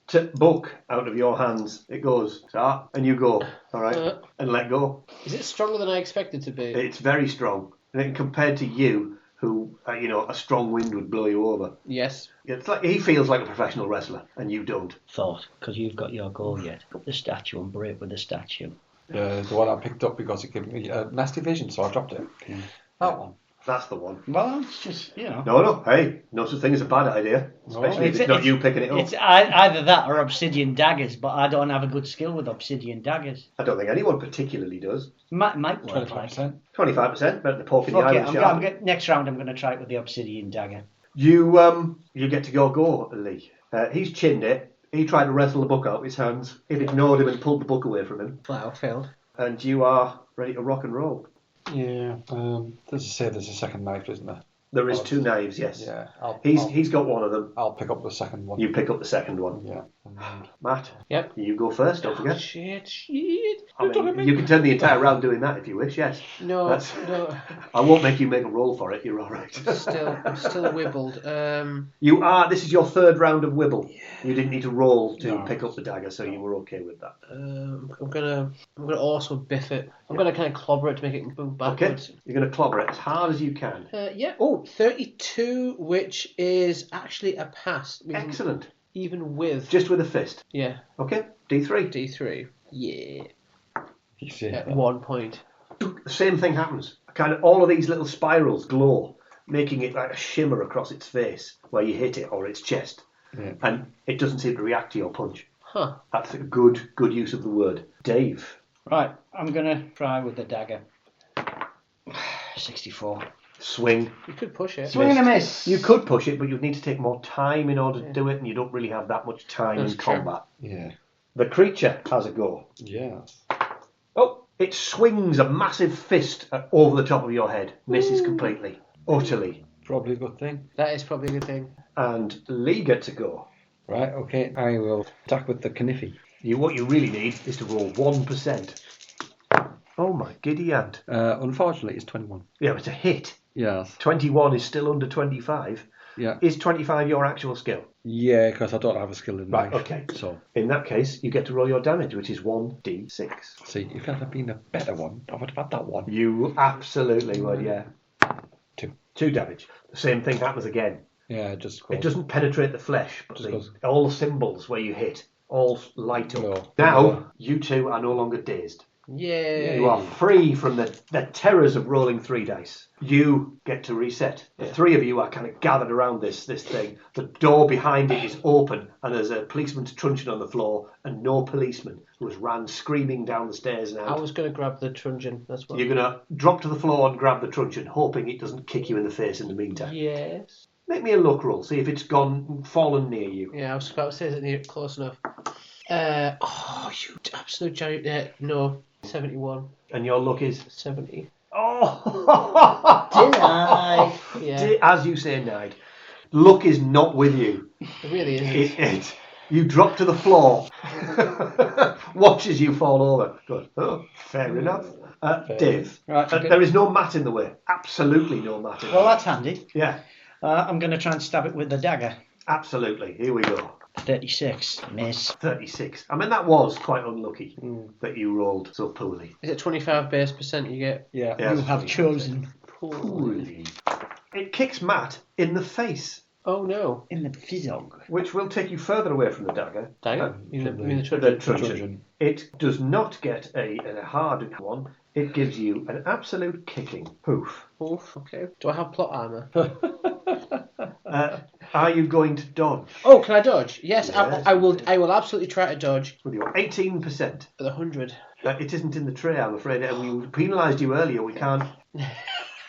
to book out of your hands. It goes, start, and you go, all right, and let go. Is it stronger than I expected to be? It's very strong. And then compared to you, who, a strong wind would blow you over. Yes. It's like he feels like a professional wrestler, and you don't. Thought, because you've got your goal yet. Put the statue and break with the statue. The one I picked up because it gave me a nasty vision, so I dropped it. Yeah. That one. That's the one. Well, it's just, No, hey, no such thing as a bad idea. Especially if it's not you picking it up. It's either that or obsidian daggers, but I don't have a good skill with obsidian daggers. I don't think anyone particularly does. Might work. 25%. 25%, better than poking the eye with a sharp. Next round I'm going to try it with the obsidian dagger. You get to your go, Lee. He's chinned it. He tried to wrestle the book out of his hands. It ignored him and pulled the book away from him. Flat out failed. And you are ready to rock and roll. Yeah. There's a second knife, isn't there? There is 2 knives, yes. Yeah. He's got one of them. I'll pick up the second one. You pick up the second one. Yeah. Matt. Yep. You go first, don't forget. Shit. I mean, you can turn the entire round doing that if you wish, yes. No. I won't make you make a roll for it, you're alright. I'm still wibbled. This is your 3rd round of wibble. Yeah. You didn't need to roll to pick up the dagger, so you were okay with that. I'm gonna also biff it. I'm gonna kind of clobber it to make it move backwards. Okay. You're gonna clobber it as hard as you can. Yeah. Oh, 32, which is actually a pass. Excellent. Even with... Just with a fist? Yeah. Okay. D3. D3. Yeah. You see At 1 point. The same thing happens. Kind of all of these little spirals glow, making it like a shimmer across its face where you hit it or its chest. Yeah. And it doesn't seem to react to your punch. Huh. That's a good use of the word. Dave. Right. I'm going to try with the dagger. 64. Swing. You could push it. Swing and a miss. You could push it, but you'd need to take more time in order to do it, and you don't really have that much time in combat. Yeah. The creature has a go. Yes. Oh, it swings a massive fist over the top of your head. Misses completely. Utterly. Probably a good thing. That is probably a good thing. And Lee gets a go. Right, okay. I will attack with the Kniffy. What you really need is to roll 1%. Oh my giddy aunt. Unfortunately, it's 21. Yeah, it's a hit. Yes. 21 is still under 25. Yeah. Is 25 your actual skill? Yeah, because I don't have a skill in Right, knife. okay. So in that case, you get to roll your damage, which is 1d6. See, if that had been a better one, I would have had that one. You absolutely would, yeah. 2. 2 damage. The same thing happens again. Yeah, it doesn't penetrate the flesh, but all the symbols where you hit all light up. No. Now, you two are no longer dazed. Yay. You are free from the terrors of rolling 3 dice. You get to reset. The 3 of you are kind of gathered around this thing. The door behind it is open, and there's a policeman's truncheon on the floor, and no policeman who has ran screaming down the stairs now. I was going to grab the truncheon. That's what. You're going to drop to the floor and grab the truncheon, hoping it doesn't kick you in the face in the meantime. Yes. Make me a luck roll. See if it's fallen near you. Yeah, I was about to say, is it near close enough? You absolute giant. No. 71. And your luck is? 70. Oh! Denied. Yeah. As you say, Nide. Luck is not with you. It really isn't. You drop to the floor. Watch as you fall over. Good. Oh, fair enough. Dave. Right, there is no mat in the way. Absolutely no mat in the way. Well, that's handy. Yeah. I'm going to try and stab it with the dagger. Absolutely. Here we go. 36. Miss. 36. I mean, that was quite unlucky that you rolled so poorly. Is it 25 base % you get? Yeah. You have chosen Poorly. It kicks Matt in the face, Oh no. In the fizzog. which will take you further away from the dagger. Dagger? You mean the The truncheon? truncheon. It does not get a hard one. It gives you an absolute kicking. Poof. Oof, okay. Do I have plot armor? Are you going to dodge Oh, can I dodge? Yes, Yes, I will. I will absolutely try to dodge with your 18%? with 100. It isn't in the tray, I'm afraid. We penalised you earlier. We can't.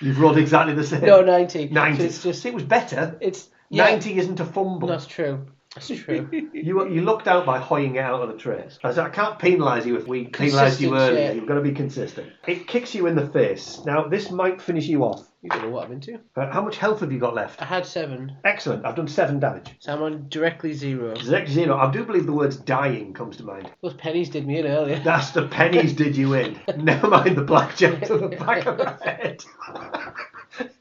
You've rolled exactly the same. No, 90. 90. So it's just. It was better. It's 90 isn't a fumble. That's true. That's true. You looked out by hoying it out of the tray. I can't penalise you if we penalised you earlier. Yeah. You've got to be consistent. It kicks you in the face. Now, this might finish you off. You don't know what I'm into. How much health have you got left? I had 7, Excellent. I've done 7 damage. so I'm on directly 0. Zero. I do believe the words dying comes to mind. Those pennies did me in earlier. That's the pennies did you in. Never mind the blackjack to the back of the head.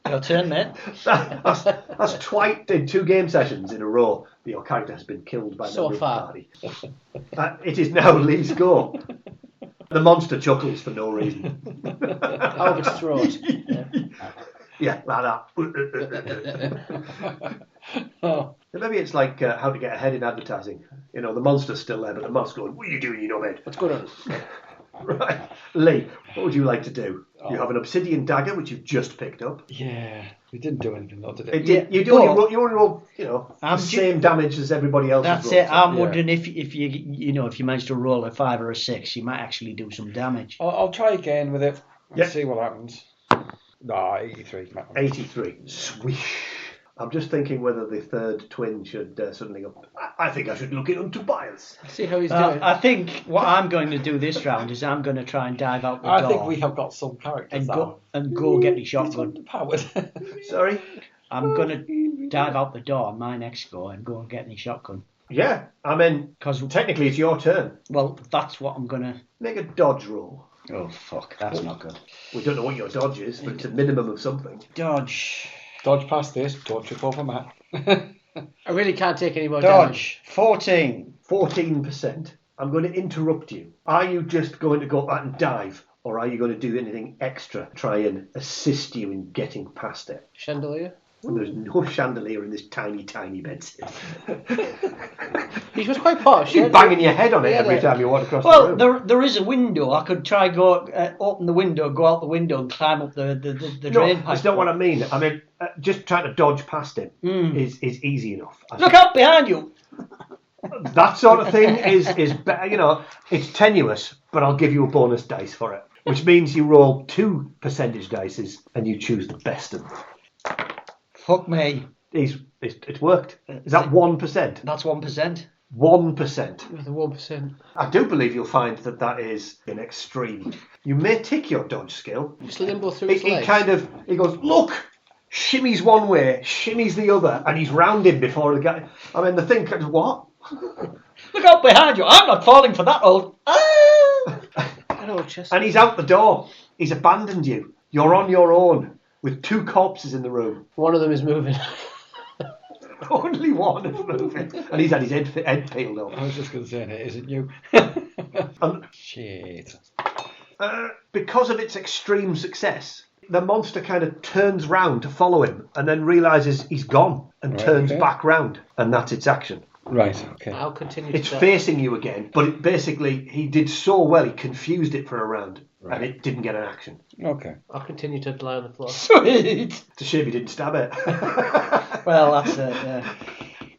Your turn, mate. That's twice in 2 game sessions in a row that your character has been killed by So the far. party. It is now Lee's go. The monster chuckles for no reason. Out of its throat. Yeah, like that. Oh. Maybe it's like how to get ahead in advertising. You know, the monster's still there, but the monster's going, "What are you doing, you knobhead?" What's going on? Right. Lee, what would you like to do? You have an obsidian dagger, which you've just picked up. Yeah, we didn't do anything though, did it? You only roll, the same damage as everybody else. That's it. I'm wondering if you manage to roll a 5 or a 6, you might actually do some damage. I'll try again with it and Yep. see what happens. No, 83. 83. Swish. I'm just thinking whether the third twin should suddenly go, I think I should look in on Tobias. See how he's doing. I think what I'm going to do this round is I'm going to try and dive out the door. I think we have got some characters and go get the shotgun. Powered. Sorry? I'm going to dive out the door on my next go and go and get the shotgun. Yeah, I mean, Because, technically it's your turn. well, that's what I'm going to... Make a dodge roll. Oh, fuck, that's not good. We don't know what your dodge is, but it's a minimum of something. Dodge. Dodge past this, don't trip over Matt. I really can't take any more damage. Dodge. 14. 14%. I'm going to interrupt you. Are you just going to go out and dive, or are you going to do anything extra to try and assist you in getting past it? Chandelier? And there's no chandelier in this tiny, tiny bedsit. He was quite posh. You're yeah? banging your head on it Yeah, every yeah. time you walk across the Well, room. there is a window. I could try open the window, go out the window and climb up the No, drain pipe. that's not what I mean. I mean, just trying to dodge past him is easy enough. Look out behind you! That sort of thing is better, it's tenuous, but I'll give you a bonus dice for it. Which means you roll 2 percentage dices and you choose the best of them. Fuck me. It's worked. Is that 1%? That's 1%. 1%. With the 1%. I do believe you'll find that is an extreme. You may tick your dodge skill. Just limbo through his legs. He goes, look, shimmies one way, shimmies the other, and he's rounded before the guy. I mean, the thing goes, what? Look out behind you! I'm not falling for that old. Hello, Chester. And he's out the door. He's abandoned you. You're on your own with 2 corpses in the room. One of them is moving. Only one is moving. And he's had his head peeled off. I was just going to say, it isn't you. And, Shit. because of its extreme success, the monster kind of turns round to follow him and then realises he's gone and turns back round. And that's its action. Right, okay. I'll continue It's to facing you again, but he did so well, he confused it for a round, and it didn't get an action. Okay. I'll continue to lie on the floor. Sweet! It's a shame you didn't stab it. Well, that's it, yeah.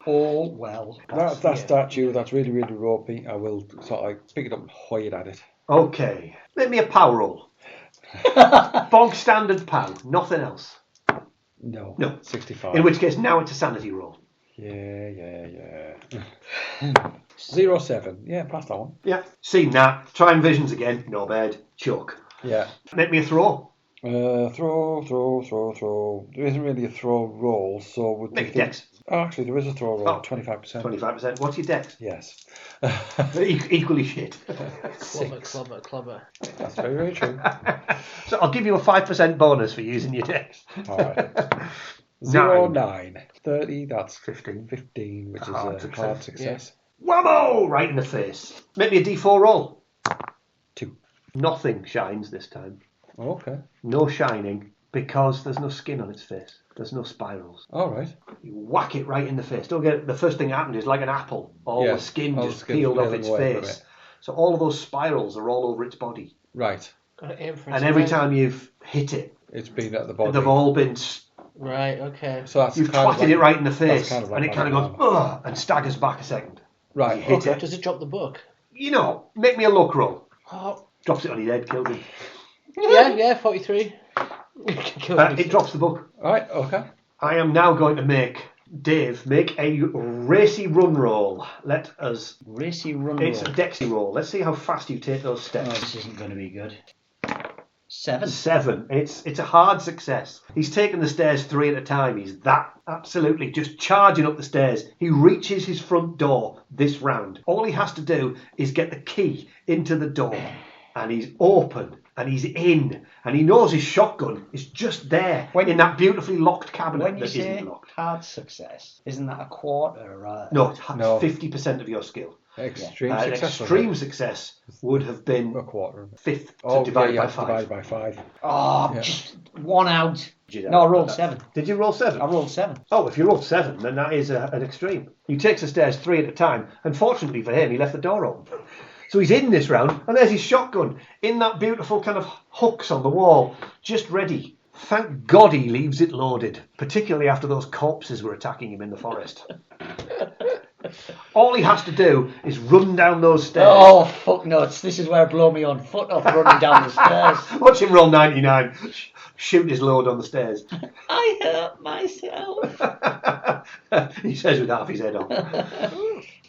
Oh, well. That statue, that's really, really ropey. I will sort of like pick it up and hoy it at it. Okay, make me a power roll. Bog standard pow, nothing else. No. 65. In which case, now it's a sanity roll. Yeah. 07. Yeah, pass that one. Yeah. Seen that. Try and visions again. No bad. Choke. Yeah. Make me a throw. Throw. There isn't really a throw roll, so would Make a dex. Oh, actually, there is a throw roll. Oh. 25%. 25%. What's your dex? Yes. Equally shit. Clobber. That's very, very true. So I'll give you a 5% bonus for using your dex. All right. 9. 30, that's 15, which is a hard success. Whammo! Right in the face. Make me a d4 roll. 2. Nothing shines this time. Okay. No shining. because there's no skin on its face. There's no spirals. All right. You whack it right in the face. Don't get it. The first thing that happened is like an apple. All Yeah, the skin all just the skin's peeled off peeling its away from face. it. So all of those spirals are all over its body. Right. Gotta aim for And a every spread. time you've hit it, It's been at the body. they've all been... Right, okay. So that's You've kind of twatted like- it right in the that's face. kind of like And it kind of goes, banana. ugh, and staggers back a second. Right. You hit Okay. it. Does it drop the book? You know, make me a luck roll. Oh, Drops it on his head, kills him. yeah, 43. Kill me. It drops the book. All right. Okay. I am now going to make Dave make a racy run roll. Let us. Racy run It's a roll. dexy roll. Let's see how fast you take those Oh, steps. this isn't going to be good. 7. 7. It's a hard success. He's taken the stairs 3 at a time. He's that absolutely just charging up the stairs. He reaches his front door this round. All he has to do is get the key into the door, and he's open, and he's in, and he knows his shotgun is just there in that beautifully locked cabinet When you that say isn't locked. hard success, isn't that a quarter? Right? No, it's No. 50% of your skill. Extreme An success. extreme success would have been A quarter. fifth to Oh, divide yeah, by yeah, 5. divided by 5. Oh, Yeah. just one out. Did you No, I know? rolled 7. Did you roll 7? I rolled 7. Oh, if you rolled 7, then that is an extreme. He takes the stairs 3 at a time, and fortunately for him, he left the door open. So he's in this round, and there's his shotgun in that beautiful kind of hooks on the wall, just ready. Thank God he leaves it loaded, particularly after those corpses were attacking him in the forest. All he has to do is run down those stairs. Oh, fuck nuts. This is where I blow me on foot off running down the stairs. Watch him roll 99, shoot his load on the stairs. I hurt myself. He says with half his head on.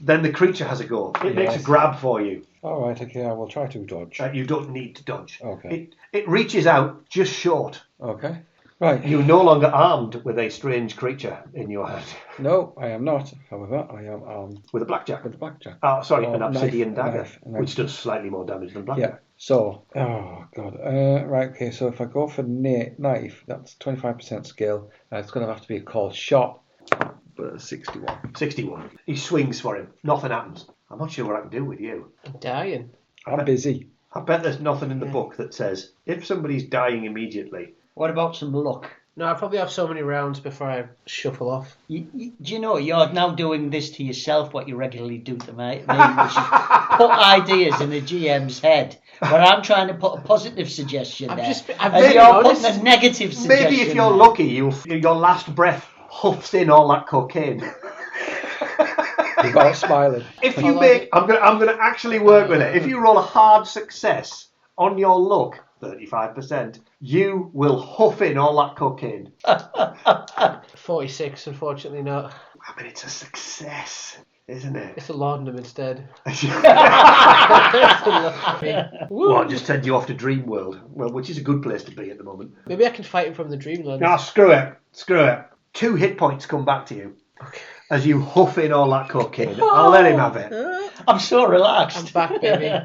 Then the creature has a go. It makes a Yes. grab for you. All right. Okay. I will try to dodge. You don't need to dodge. Okay. It reaches out just short. Okay. Right. You're no longer armed with a strange creature in your hand. No, I am not. However, I am armed With a blackjack. with a blackjack. Sorry, Or an obsidian knife, a dagger, knife, a knife. which does slightly more damage than Yeah. blackjack. So, oh god. Right. Okay. So if I go for knife, that's 25% skill. It's going to have to be a called shot. But 61. 61. He swings for him. Nothing happens. I'm not sure what I can do with you. I'm dying. I'm busy. I bet there's nothing in the book that says if somebody's dying immediately. What about some luck? No, I probably have so many rounds before I shuffle off. Do you know, you're now doing this to yourself, what you regularly do to me, which is put ideas in the GM's head. But I'm trying to put a positive suggestion I'm there. just- I'm and being you're honest. putting a negative suggestion Maybe if you're there. lucky, your last breath huffs in all that cocaine. You're all smiling. If you make, I'm gonna actually work with it. If you roll a hard success on your luck, 35%, you will huff in all that cocaine. 46, unfortunately not. I mean, it's a success, isn't it? It's a laudanum instead. What, just send you off to Dream World? Well, which is a good place to be at the moment. Maybe I can fight him from the dreamland. No, screw it. 2 hit points come back to you as you huff in all that cocaine. I'll let him have it. I'm so relaxed. I'm back, baby.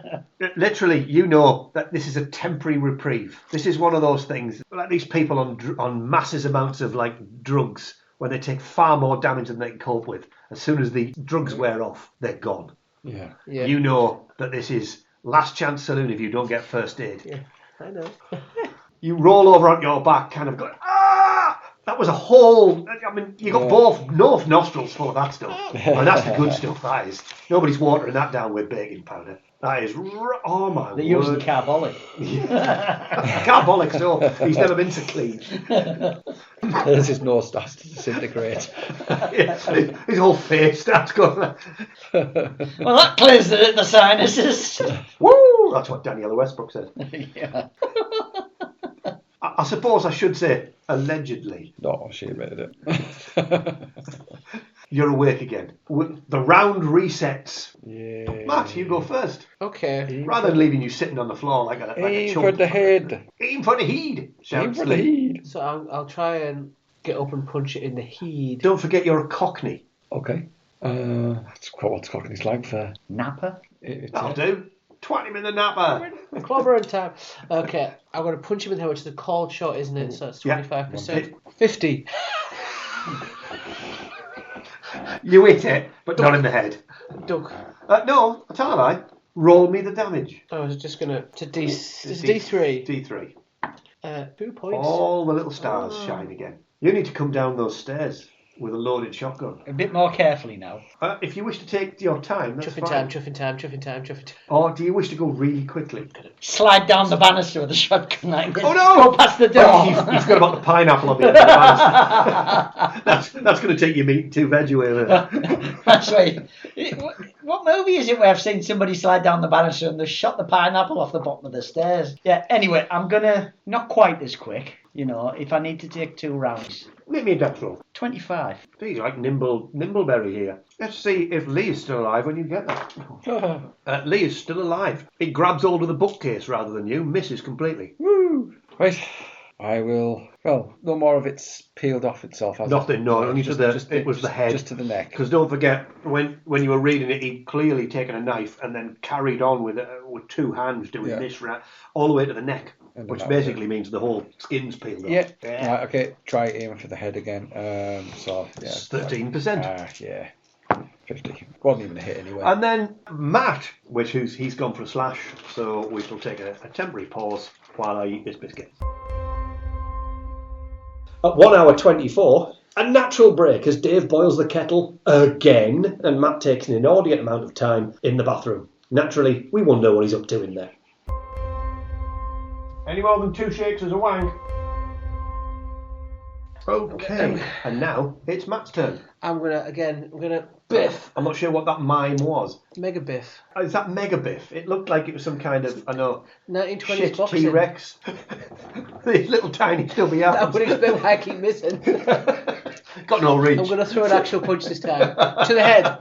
Literally, you know that this is a temporary reprieve. This is one of those things, like these people on massive amounts of like drugs, when they take far more damage than they can cope with. As soon as the drugs wear off, they're gone. Yeah. Yeah, You know that this is last chance saloon if you don't get first aid. yeah, I know. You roll over on your back, kind of going, ah! That was a whole. I mean, you got both nostrils full of that stuff. And that's the good stuff, that is. Nobody's watering that down with baking powder. That is. Oh my They're using word. carbolic. Carbolic stuff. He's never been so clean. His nose starts to disintegrate. His whole face starts going. Well, that clears the sinuses. Woo! That's what Daniela Westbrook said. Yeah. I suppose I should say, allegedly, No, she admitted it. you're awake again. The round resets. Yeah. Matt, you go first. Okay. Rather than leaving you sitting on the floor like a Aim chump. for the head. Aim for the head. Aim Shouts for the Lee. head. So I'll try and get up and punch it in the head. Don't forget you're a cockney. Okay. What's Cockney's like for? Napper. That'll do. Twat him in the napper. Clobber in time. Okay, I'm going to punch him in the head, which is a cold shot, isn't it? So it's Yeah. 25%. 50. You hit it, but not in the head. Duck. No, I tell a lie. Roll me the damage. I was just going to... It's D3. D3. 2 points. All the little stars shine again. You need to come down those stairs with a loaded shotgun. A bit more carefully now. If you wish to take your time, that's fine. Chuffing time. Or do you wish to go really quickly? Slide down the banister with a shotgun like this. Oh no! Go past the door. Oh, he's got about the pineapple on the end of the banister. That's going to take your meat and 2 veg away with it. That's right. What movie is it where I've seen somebody slide down the banister and they shot the pineapple off the bottom of the stairs? Yeah, anyway, I'm going to, not quite as quick, if I need to take 2 rounds. Make me a dex roll. 25. He's like Nimbleberry here. Let's see if Lee is still alive when you get that. Lee is still alive. He grabs hold of the bookcase rather than you, misses completely. Woo! Right. I will. Well, no more of it's peeled off itself. Nothing, no. Only it was the head. Just to the neck. Because don't forget, when you were reading it, he'd clearly taken a knife and then carried on with 2 hands doing this all the way to the neck, which basically means the whole skin's peeled off. Yeah. Right, okay, try aiming for the head again. It's 13%. Yeah. 50. Wasn't even a hit anyway. And then Matt, he's gone for a slash, so we shall take a temporary pause while I eat this biscuit. At 1 hour 24, a natural break as Dave boils the kettle again and Matt takes an inordinate amount of time in the bathroom. Naturally, we wonder what he's up to in there. Any more than 2 shakes as a wank? Okay, and now it's Matt's turn. I'm gonna Biff. I'm not sure what that mime was. Mega Biff. Is that Mega Biff? It looked like it was some kind of, 1920s shit boxing. T-Rex. These little tiny stubby arms. That would explain why I keep missing. Got no reach. I'm going to throw an actual punch this time. To the head.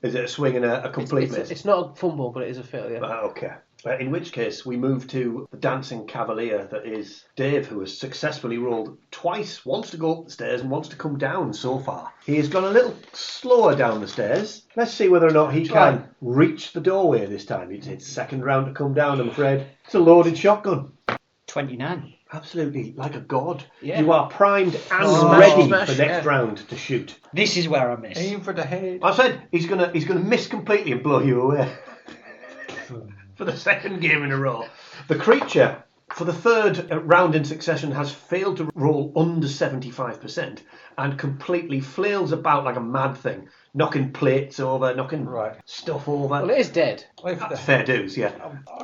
Is it a swing and a complete miss? It's not a fumble, but it is a failure. Okay. In which case, we move to the dancing cavalier that is Dave, who has successfully rolled twice, wants to go up the stairs and wants to come down so far. He has gone a little slower down the stairs. Let's see whether or not he can reach the doorway this time. It's his second round to come down, I'm afraid. It's a loaded shotgun. 29. Absolutely, like a god. Yeah. You are primed and ready Smash, for next round to shoot. This is where I miss. Aim for the head. I said he's gonna miss completely and blow you away. For the second game in a row. The creature, for the third round in succession, has failed to roll under 75% and completely flails about like a mad thing, knocking plates over, knocking stuff over. Well, it is dead. That's fair dues, yeah.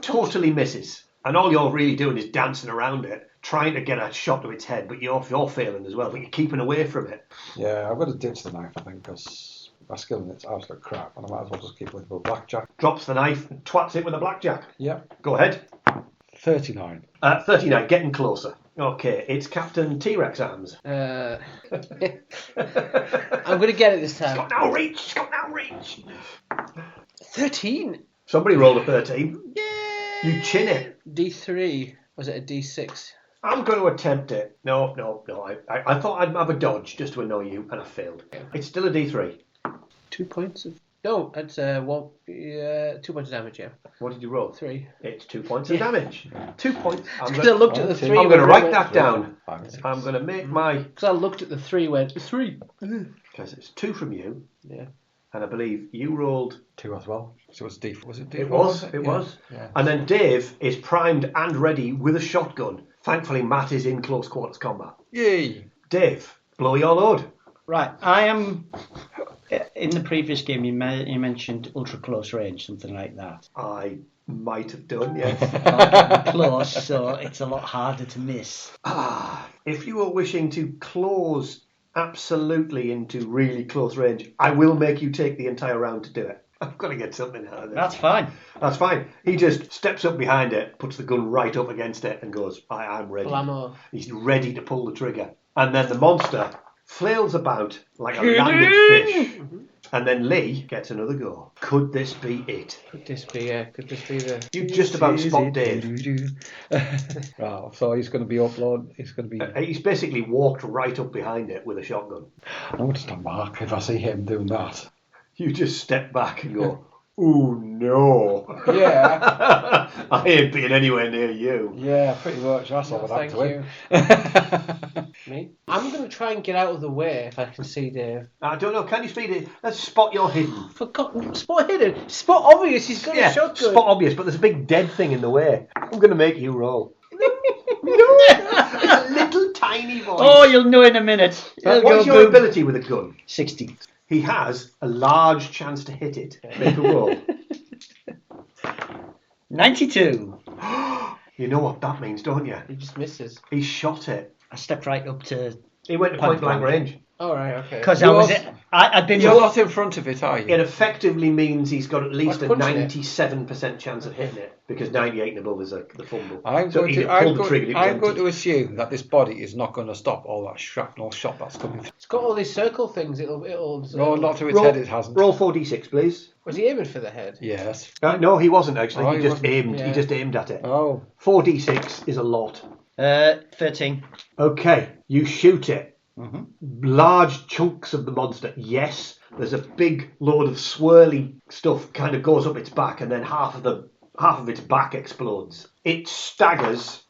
Totally misses. And all you're really doing is dancing around it, trying to get a shot to its head, but you're failing as well, but you're keeping away from it. Yeah, I've got to ditch the knife, I think, because my skill in it's absolute crap, and I might as well just keep with the blackjack. Drops the knife and twats it with a blackjack. Yep. Go ahead. 39. 39, getting closer. Okay, it's Captain T-Rex Arms. I'm going to get it this time. It's got no reach. 13. Somebody rolled a 13. Yay! You chin it. D3. Was it a D6? I'm going to attempt it. No. I thought I'd have a dodge just to annoy you, and I failed. It's still a D3. 2 points of... No, it's 2 points of damage, yeah. What did you roll? 3. It's 2 points of damage. 2 points. I looked at the 3. I'm going to write that down. I'm going to make my... Because I looked at the 3 went, 3. Because it's 2 from you. Yeah. And I believe you rolled... 2 as well. So it was D4. Was it D4? It was. Yeah. And then Dave is primed and ready with a shotgun. Thankfully, Matt is in close quarters combat. Yay! Dave, blow your load. Right, I am... In the previous game, you mentioned ultra close range, something like that. I might have done, yes. Close, so it's a lot harder to miss. If you are wishing to close absolutely into really close range, I will make you take the entire round to do it. I've got to get something out of this. That's fine. That's fine. He just steps up behind it, puts the gun right up against it and goes, I'm ready. Blammo. He's ready to pull the trigger. And then the monster flails about like a landed fish. And then Lee gets another go. Could this be it? Could this be the... You just about spot Dave. Wow, so he's going to be upload. He's going to be... He's basically walked right up behind it with a shotgun. I'm going to stand back if I see him doing that. You just step back and go, ooh, no. Yeah. I ain't being anywhere near you. Yeah, pretty much. That's all I'd Thank have to you. Me? I'm going to try and get out of the way if I can see Dave. I don't know. Can you speed it? Let's spot your hidden. Spot hidden. Spot obvious. He's got a shotgun. Spot obvious, but there's a big dead thing in the way. I'm going to make you roll. It's a little tiny voice. Oh, you'll know in a minute. What's your ability with a gun? 60. He has a large chance to hit it. Make a roll. 92. You know what that means, don't you? He just misses. He shot it. I stepped right up to... He went to point blank range. All right, okay. Because You're- I'd been... You're not in front of it, are you? It effectively means he's got at least a What's punching it? 97% chance of hitting it, because 98 and above is the fumble. I'm So going he'd to. have pulled the trigger and it was I'm going empty. to assume that this body is not going to stop all that shrapnel shot that's coming through. It's got all these circle things. It'll. No, not to its head. It hasn't. Roll 4d6, please. Was he aiming for the head? Yes. No, he wasn't actually. Oh, he he just wasn't. aimed. Yeah. He just aimed at it. Oh. 4d6 is a lot. 13. Okay, you shoot it. Mm-hmm. Large chunks of the monster, yes. There's a big load of swirly stuff kind of goes up its back, and then half of its back explodes. It staggers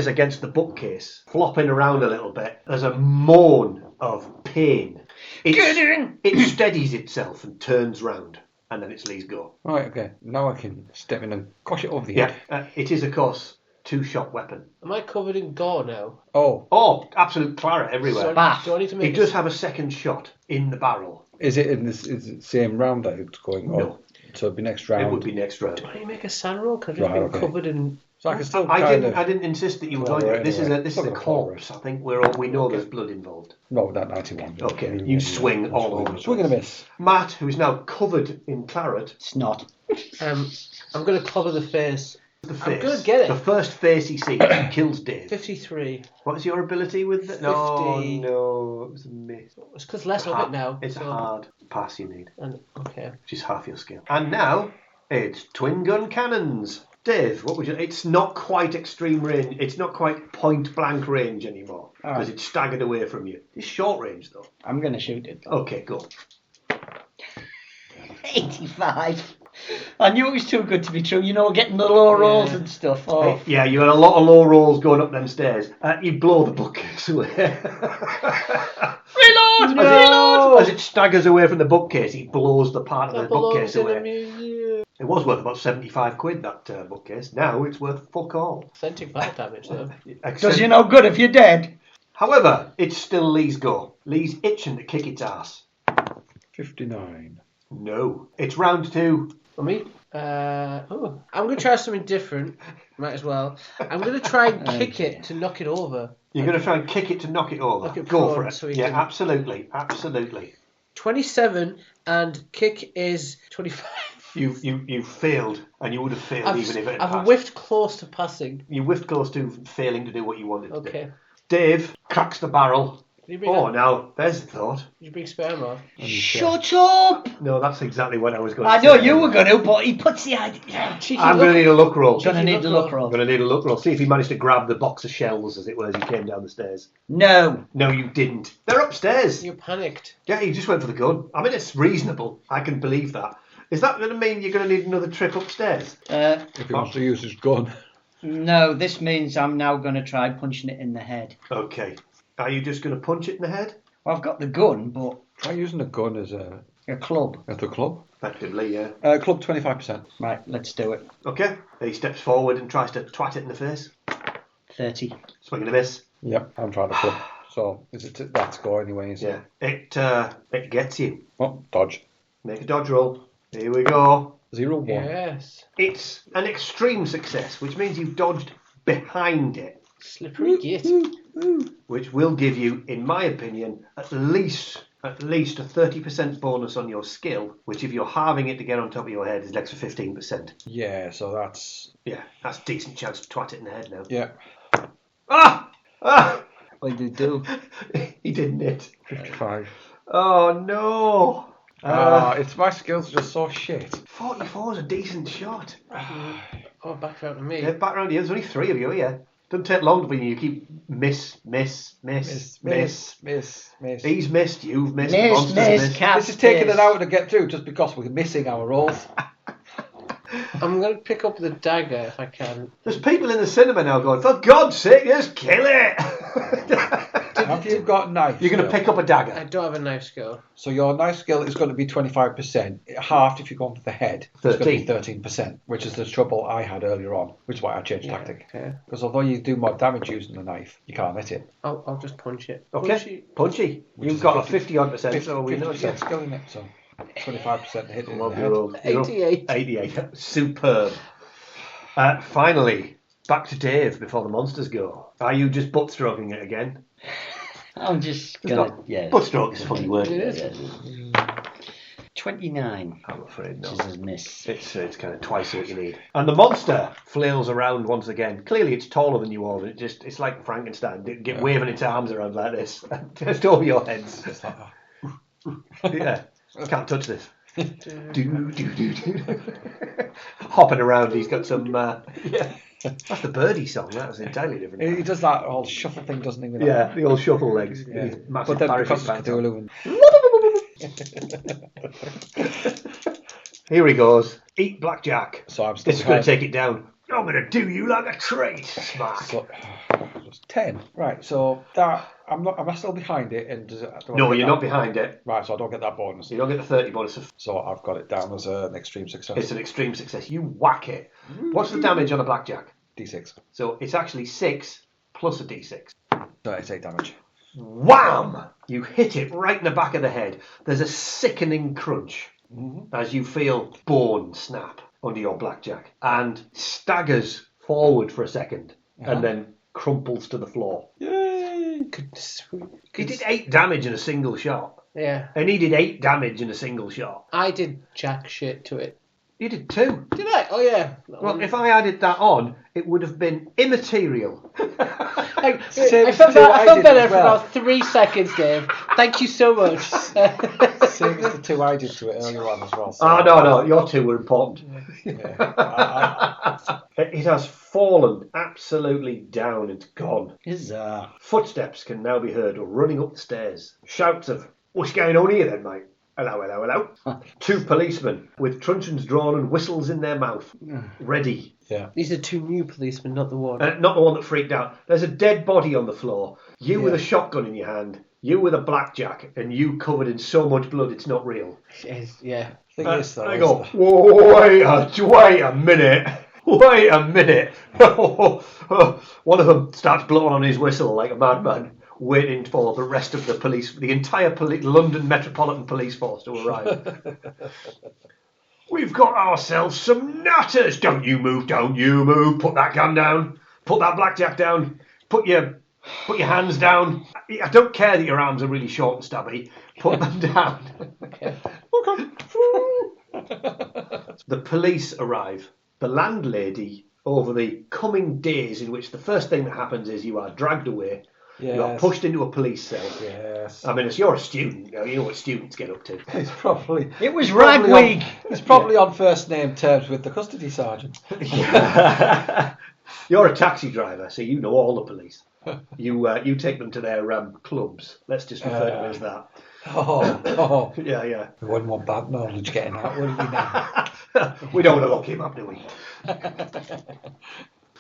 against the bookcase, flopping around a little bit. There's a moan of pain. It steadies itself and turns round, and then it's Lee's go. Right. Okay. Now I can step in and crush it over the Yeah, head. it is, of course, 2-shot weapon. Am I covered in gore now? Oh, absolute claret everywhere. So, Bath. do I need to make It does have a second shot in the barrel. Is it in this? Is it the same round that it's going on? No. So it'd be next round. It would be next round. Do I need to make a sand roll? Because I've Right, been okay. covered in. So I can still I kind didn't insist that you were Well, going to. right, This anyway. is a Look at corpse. I think we know there's blood involved. No, that 91. Okay, you swing all over. Swing and a miss. Matt, who is now covered in claret, It's not. I'm going to cover the face. the face. I'm gonna get it. The first face he sees kills Dave. 53. What's your ability with it? No, 50. no, it was a miss. It's because less of it now. It's a so- hard pass you need, Okay. which is half your skill. And now it's twin gun cannons. Dave, what would you? It's not quite extreme range. It's not quite point blank range anymore because it's staggered away from you. It's short range though. I'm going to shoot it. Okay, go. 85. I knew it was too good to be true. You know, getting the low rolls and stuff. Oh. Yeah, you had a lot of low rolls going up them stairs. You blow the bookcase away. Reload! No! Reload! As it staggers away from the bookcase, it blows the part of the That bookcase belongs in a away. museum. It was worth about 75 quid, that bookcase. Now it's worth fuck all. Authentic fire damage, though. Does you no good if you're dead. However, it's still Lee's go. Lee's itching to kick its ass. 59. No. It's round 2. For me? I'm going to try something different. Might as well. I'm going to try and kick it to knock it over. You're going to try and kick it to knock it over. Knock it Go for forward it. so he Yeah, can- absolutely. Absolutely. 27 and kick is 25. You failed, and you would have failed even if it had I've passed. whiffed close to passing. You whiffed close to failing to do what you wanted to do. Okay. Dave cracks the barrel. Did you bring, Oh, now, there's the thought. did you bring sperm off? Shut up! No, that's exactly what I was going to I say. know you were going to, but he puts the idea. Cheeky I'm going to need a look roll. Going to need the look I'm roll. going to need a look roll. See if he managed to grab the box of shells, as it were, as he came down the stairs. No. No, you didn't. They're upstairs. You panicked. Yeah, you just went for the gun. I mean, it's reasonable. I can believe that. Is that going to mean you're going to need another trip upstairs? If he wants to use his gun. No, this means I'm now going to try punching it in the head. Okay. Are you just going to punch it in the head? Well, I've got the gun, but Try using a gun as a club. at the club. Effectively, yeah. Club 25%. Right, let's do it. Okay. He steps forward and tries to twat it in the face. 30. Swing and a miss. Yep, I'm trying to club. So is it that score anyway? Is Yeah. it? It gets you. Oh, dodge. Make a dodge roll. Here we go. 0-1. Yes. It's an extreme success, which means you've dodged behind it, Slippery gate. which will give you, in my opinion, at least a 30% bonus on your skill, which if you're halving it to get on top of your head is an extra 15%. Yeah, so that's Yeah, that's a decent chance to twat it in the head now. yeah. Ah! Ah! What do you do? He didn't hit. 55. Oh no! It's my skills are just so shit. 44 is a decent shot. Oh, back round to me. Yeah, back round here. There's only 3 of you here. Doesn't take long for you keep miss. Miss. He's missed, you've missed, Miss, monster's miss, missed. cat. This is taking an hour to get through just because we're missing our rolls. I'm going to pick up the dagger if I can. There's people in the cinema now going, for God's sake, just kill it! Have you got knife? You're going to pick up a dagger. I don't have a knife skill. So your knife skill is going to be 25%. Halved if you go for the head. It's going to be 13%, which is the trouble I had earlier on, which is why I changed tactic. Okay. Because although you do more damage using the knife, you can't hit it. I'll just punch it. Okay, punchy. Which You've is got a 50 50-odd percent, so we know 50% skill in it, so 25% hit in the head. you're 88. 88. Superb. Finally, back to Dave before the monsters go. Are you just butt stroking it again? I'm just gonna, Butt stroke is a funny word. yeah. 29. I'm afraid not. Which is a miss. It's kind of twice what you need. And the monster flails around once again. Clearly it's taller than you all. It's like Frankenstein. Waving its arms around like this. Just over your heads. It's like, Yeah. Can't touch this. Hopping around. He's got some... That's the birdie song. That's entirely different. he does that whole shuffle thing, doesn't he? with Yeah, that? the old shuffle legs. Yeah. These massive But then parachute because of pants on. Cthulhu and... Here he goes. Eat blackjack. So I'm still This is going behind. to take it down. I'm going to do you like a treat. Smack. So, 10. Right, so that am I still behind it? And do I No, get you're that? not behind it. Right, so I don't get that bonus. You don't get the 30 bonus. So I've got it down as an extreme success. It's an extreme success. You whack it. What's the damage on a blackjack? D6. So it's actually 6 plus a d6. So it's 8 damage. Wham! You hit it right in the back of the head. There's a sickening crunch as you feel bone snap under your blackjack and staggers forward for a second and then crumples to the floor. Yay! He did 8 damage in a single shot. Yeah. And he did 8 damage in a single shot. I did jack shit to it. You did 2. Did I? Oh, yeah. Well, if I added that on, it would have been immaterial. I Same felt as the two I that did there as for well. about 3 seconds, Dave. Thank you so much. Same as the 2 I did to it earlier on as well. So, Oh, no, your 2 were important. yeah. It has fallen absolutely down. It's gone. Huzzah. Footsteps can now be heard running up the stairs. Shouts of, what's going on here then, mate? Hello, hello, hello. 2 policemen with truncheons drawn and whistles in their mouth. Ready. Yeah. These are 2 new policemen, not the one. Not the one that freaked out. There's a dead body on the floor. You with a shotgun in your hand. You with a blackjack. And you covered in so much blood it's not real. Yeah. Thing is, though, I is go, that- whoa, wait a minute. Wait a minute. One of them starts blowing on his whistle like a madman, waiting for the rest of the police, the entire London Metropolitan Police Force to arrive. We've got ourselves some nutters. Don't you move, don't you move. Put that gun down. Put that blackjack down. Put your hands down. I don't care that your arms are really short and stubby. Put them down. Okay. The police arrive. The landlady, over the coming days in which the first thing that happens is you are dragged away. Yes. You are pushed into a police cell. Yes. I mean, if you're a student, you know what students get up to. It's probably... It was Ragweed. It's probably on first name terms with the custody sergeant. You're a taxi driver, so you know all the police. You take them to their clubs. Let's just refer to them as that. Oh. Yeah. We wouldn't want bad knowledge getting out, would we now? We don't want to lock him up, do we?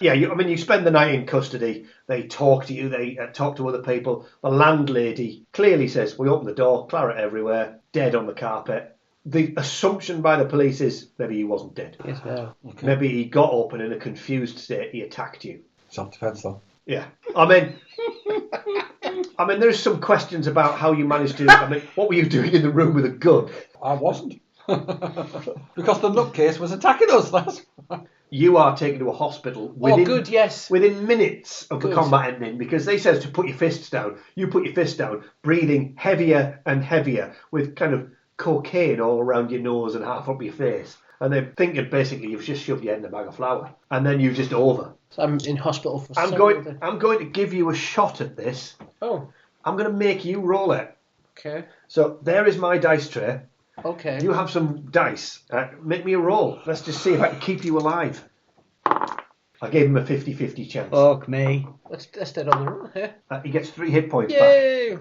Yeah, you spend the night in custody. They talk to you. They talk to other people. The landlady clearly says, we open the door, claret everywhere, dead on the carpet. The assumption by the police is maybe he wasn't dead. Yes, no. Okay. Maybe he got up and in a confused state he attacked you. Self-defense, though. Yeah. I mean, there's some questions about how you managed to... what were you doing in the room with a gun? I wasn't. Because the nutcase was attacking us. That's... You are taken to a hospital within, good, yes. within minutes of the Good. combat ending because they says to put your fists down. You put your fists down, breathing heavier and heavier with kind of cocaine all around your nose and half up your face. And they're thinking basically you've just shoved your head in a bag of flour. And then you're just over. So I'm in hospital for I'm going to give you a shot at this. Oh, I'm going to make you roll it. okay. So there is my dice tray. Okay. You have some dice. Make me a roll. Let's just see if I can keep you alive. I gave him a 50-50 chance. Fuck me. Let's dead on the run here. He gets 3 hit points back. Yay!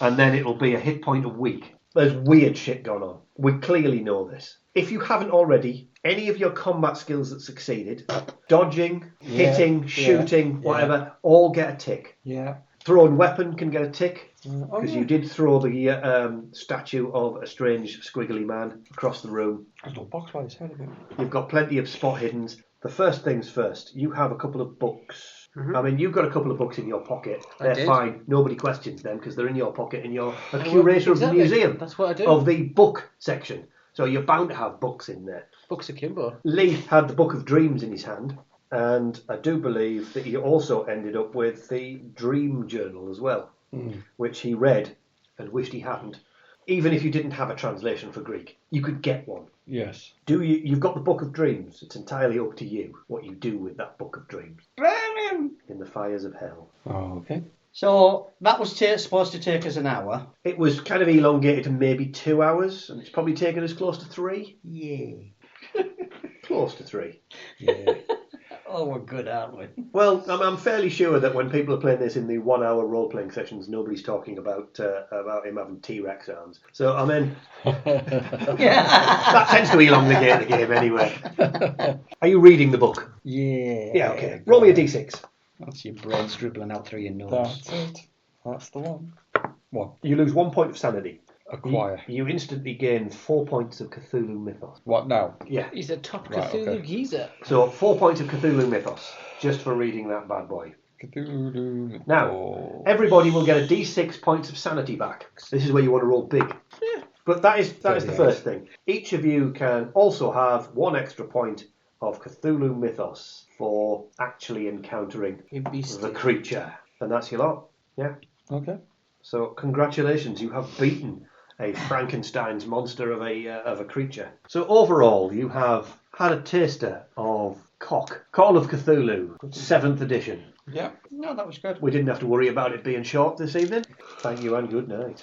And then it'll be a hit point a week. There's weird shit going on. We clearly know this. If you haven't already, any of your combat skills that succeeded, dodging, hitting, shooting, whatever, all get a tick. Yeah. Thrown weapon can get a tick, Oh, because yeah. you did throw the statue of a strange squiggly man across the room. There's no box by his head of it. You've got plenty of spot hiddens. The first things first, you have a couple of books. Mhm. I mean, you've got a couple of books in your pocket. I They're did. fine. Nobody questions them because they're in your pocket and you're a well, curator of the exactly. museum, That's what I do. of the book section. So you're bound to have books in there. Books akimbo. Lee had the Book of Dreams in his hand, and I do believe that he also ended up with the Dream Journal as well, which he read and wished he hadn't. Even if you didn't have a translation for Greek, you could get one. Yes. You've got the Book of Dreams. It's entirely up to you what you do with that Book of Dreams. Burn him! In the fires of hell. Oh, okay. So that was supposed to take us an hour. It was kind of elongated to maybe 2 hours, and it's probably taken us close to 3. Yeah. Close to 3. Yeah. Oh, we're good, aren't we? Well, I'm fairly sure that when people are playing this in the 1 hour role playing sessions, nobody's talking about him having T-Rex arms. So I mean, that tends to elongate the game anyway. Are you reading the book? Yeah. Yeah. Okay. Roll me a d6. That's your brain dribbling out through your nose. That's it. That's the one. One. You lose 1 point of sanity. Acquire. You instantly gain 4 points of Cthulhu Mythos. What now? Yeah. He's a top Right, Cthulhu okay. geezer. So 4 points of Cthulhu Mythos just for reading that bad boy. Cthulhu. Now, Oh. everybody will get a d6 points of sanity back. This is where you want to roll big. Yeah. But that is the 38. first thing. Each of you can also have 1 extra point of Cthulhu Mythos for actually encountering A beast. the creature. And that's your lot. Yeah. Okay. So congratulations, you have beaten a Frankenstein's monster of a creature. So overall, you have had a taster of Call of Cthulhu, 7th edition. Yeah. No, that was good. We didn't have to worry about it being short this evening. Thank you and good night.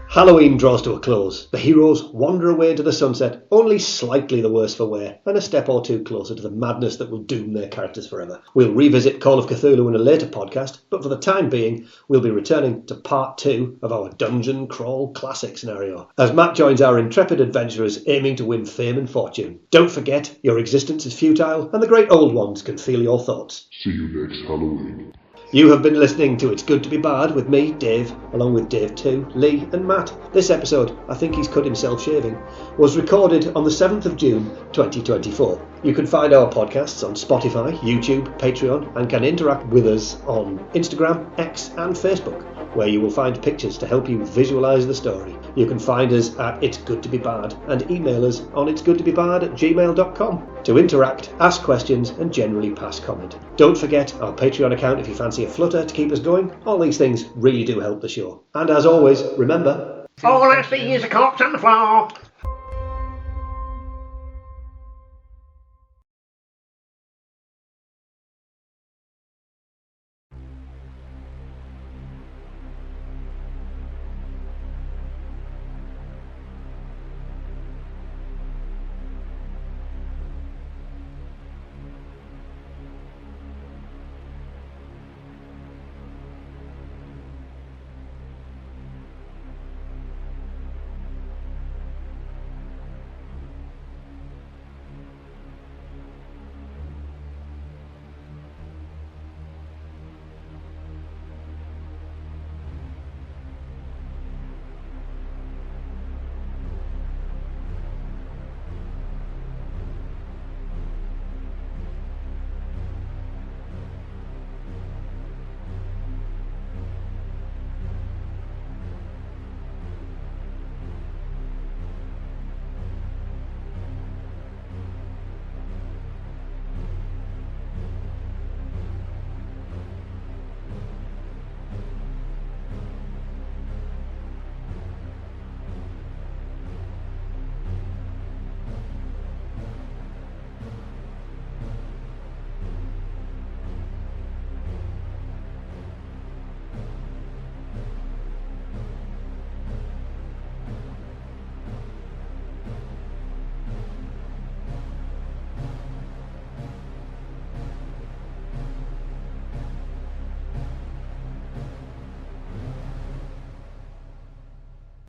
Halloween draws to a close. The heroes wander away into the sunset, only slightly the worse for wear, and a step or two closer to the madness that will doom their characters forever. We'll revisit Call of Cthulhu in a later podcast, but for the time being, we'll be returning to part 2 of our Dungeon Crawl Classic scenario, as Matt joins our intrepid adventurers aiming to win fame and fortune. Don't forget, your existence is futile, and the great old ones can feel your thoughts. See you next Halloween. You have been listening to It's Good to be Bard with me, Dave, along with Dave 2, Lee and Matt. This episode, I think he's cut himself shaving, was recorded on the 7th of June 2024. You can find our podcasts on Spotify, YouTube, Patreon, and can interact with us on Instagram, X and Facebook, where you will find pictures to help you visualise the story. You can find us at It's Good to Be Bard and email us on itsgoodtobebard@gmail.com to interact, ask questions and generally pass comment. Don't forget our Patreon account if you fancy a flutter to keep us going. All these things really do help the show. And as always, remember, All I see is a corpse on the floor.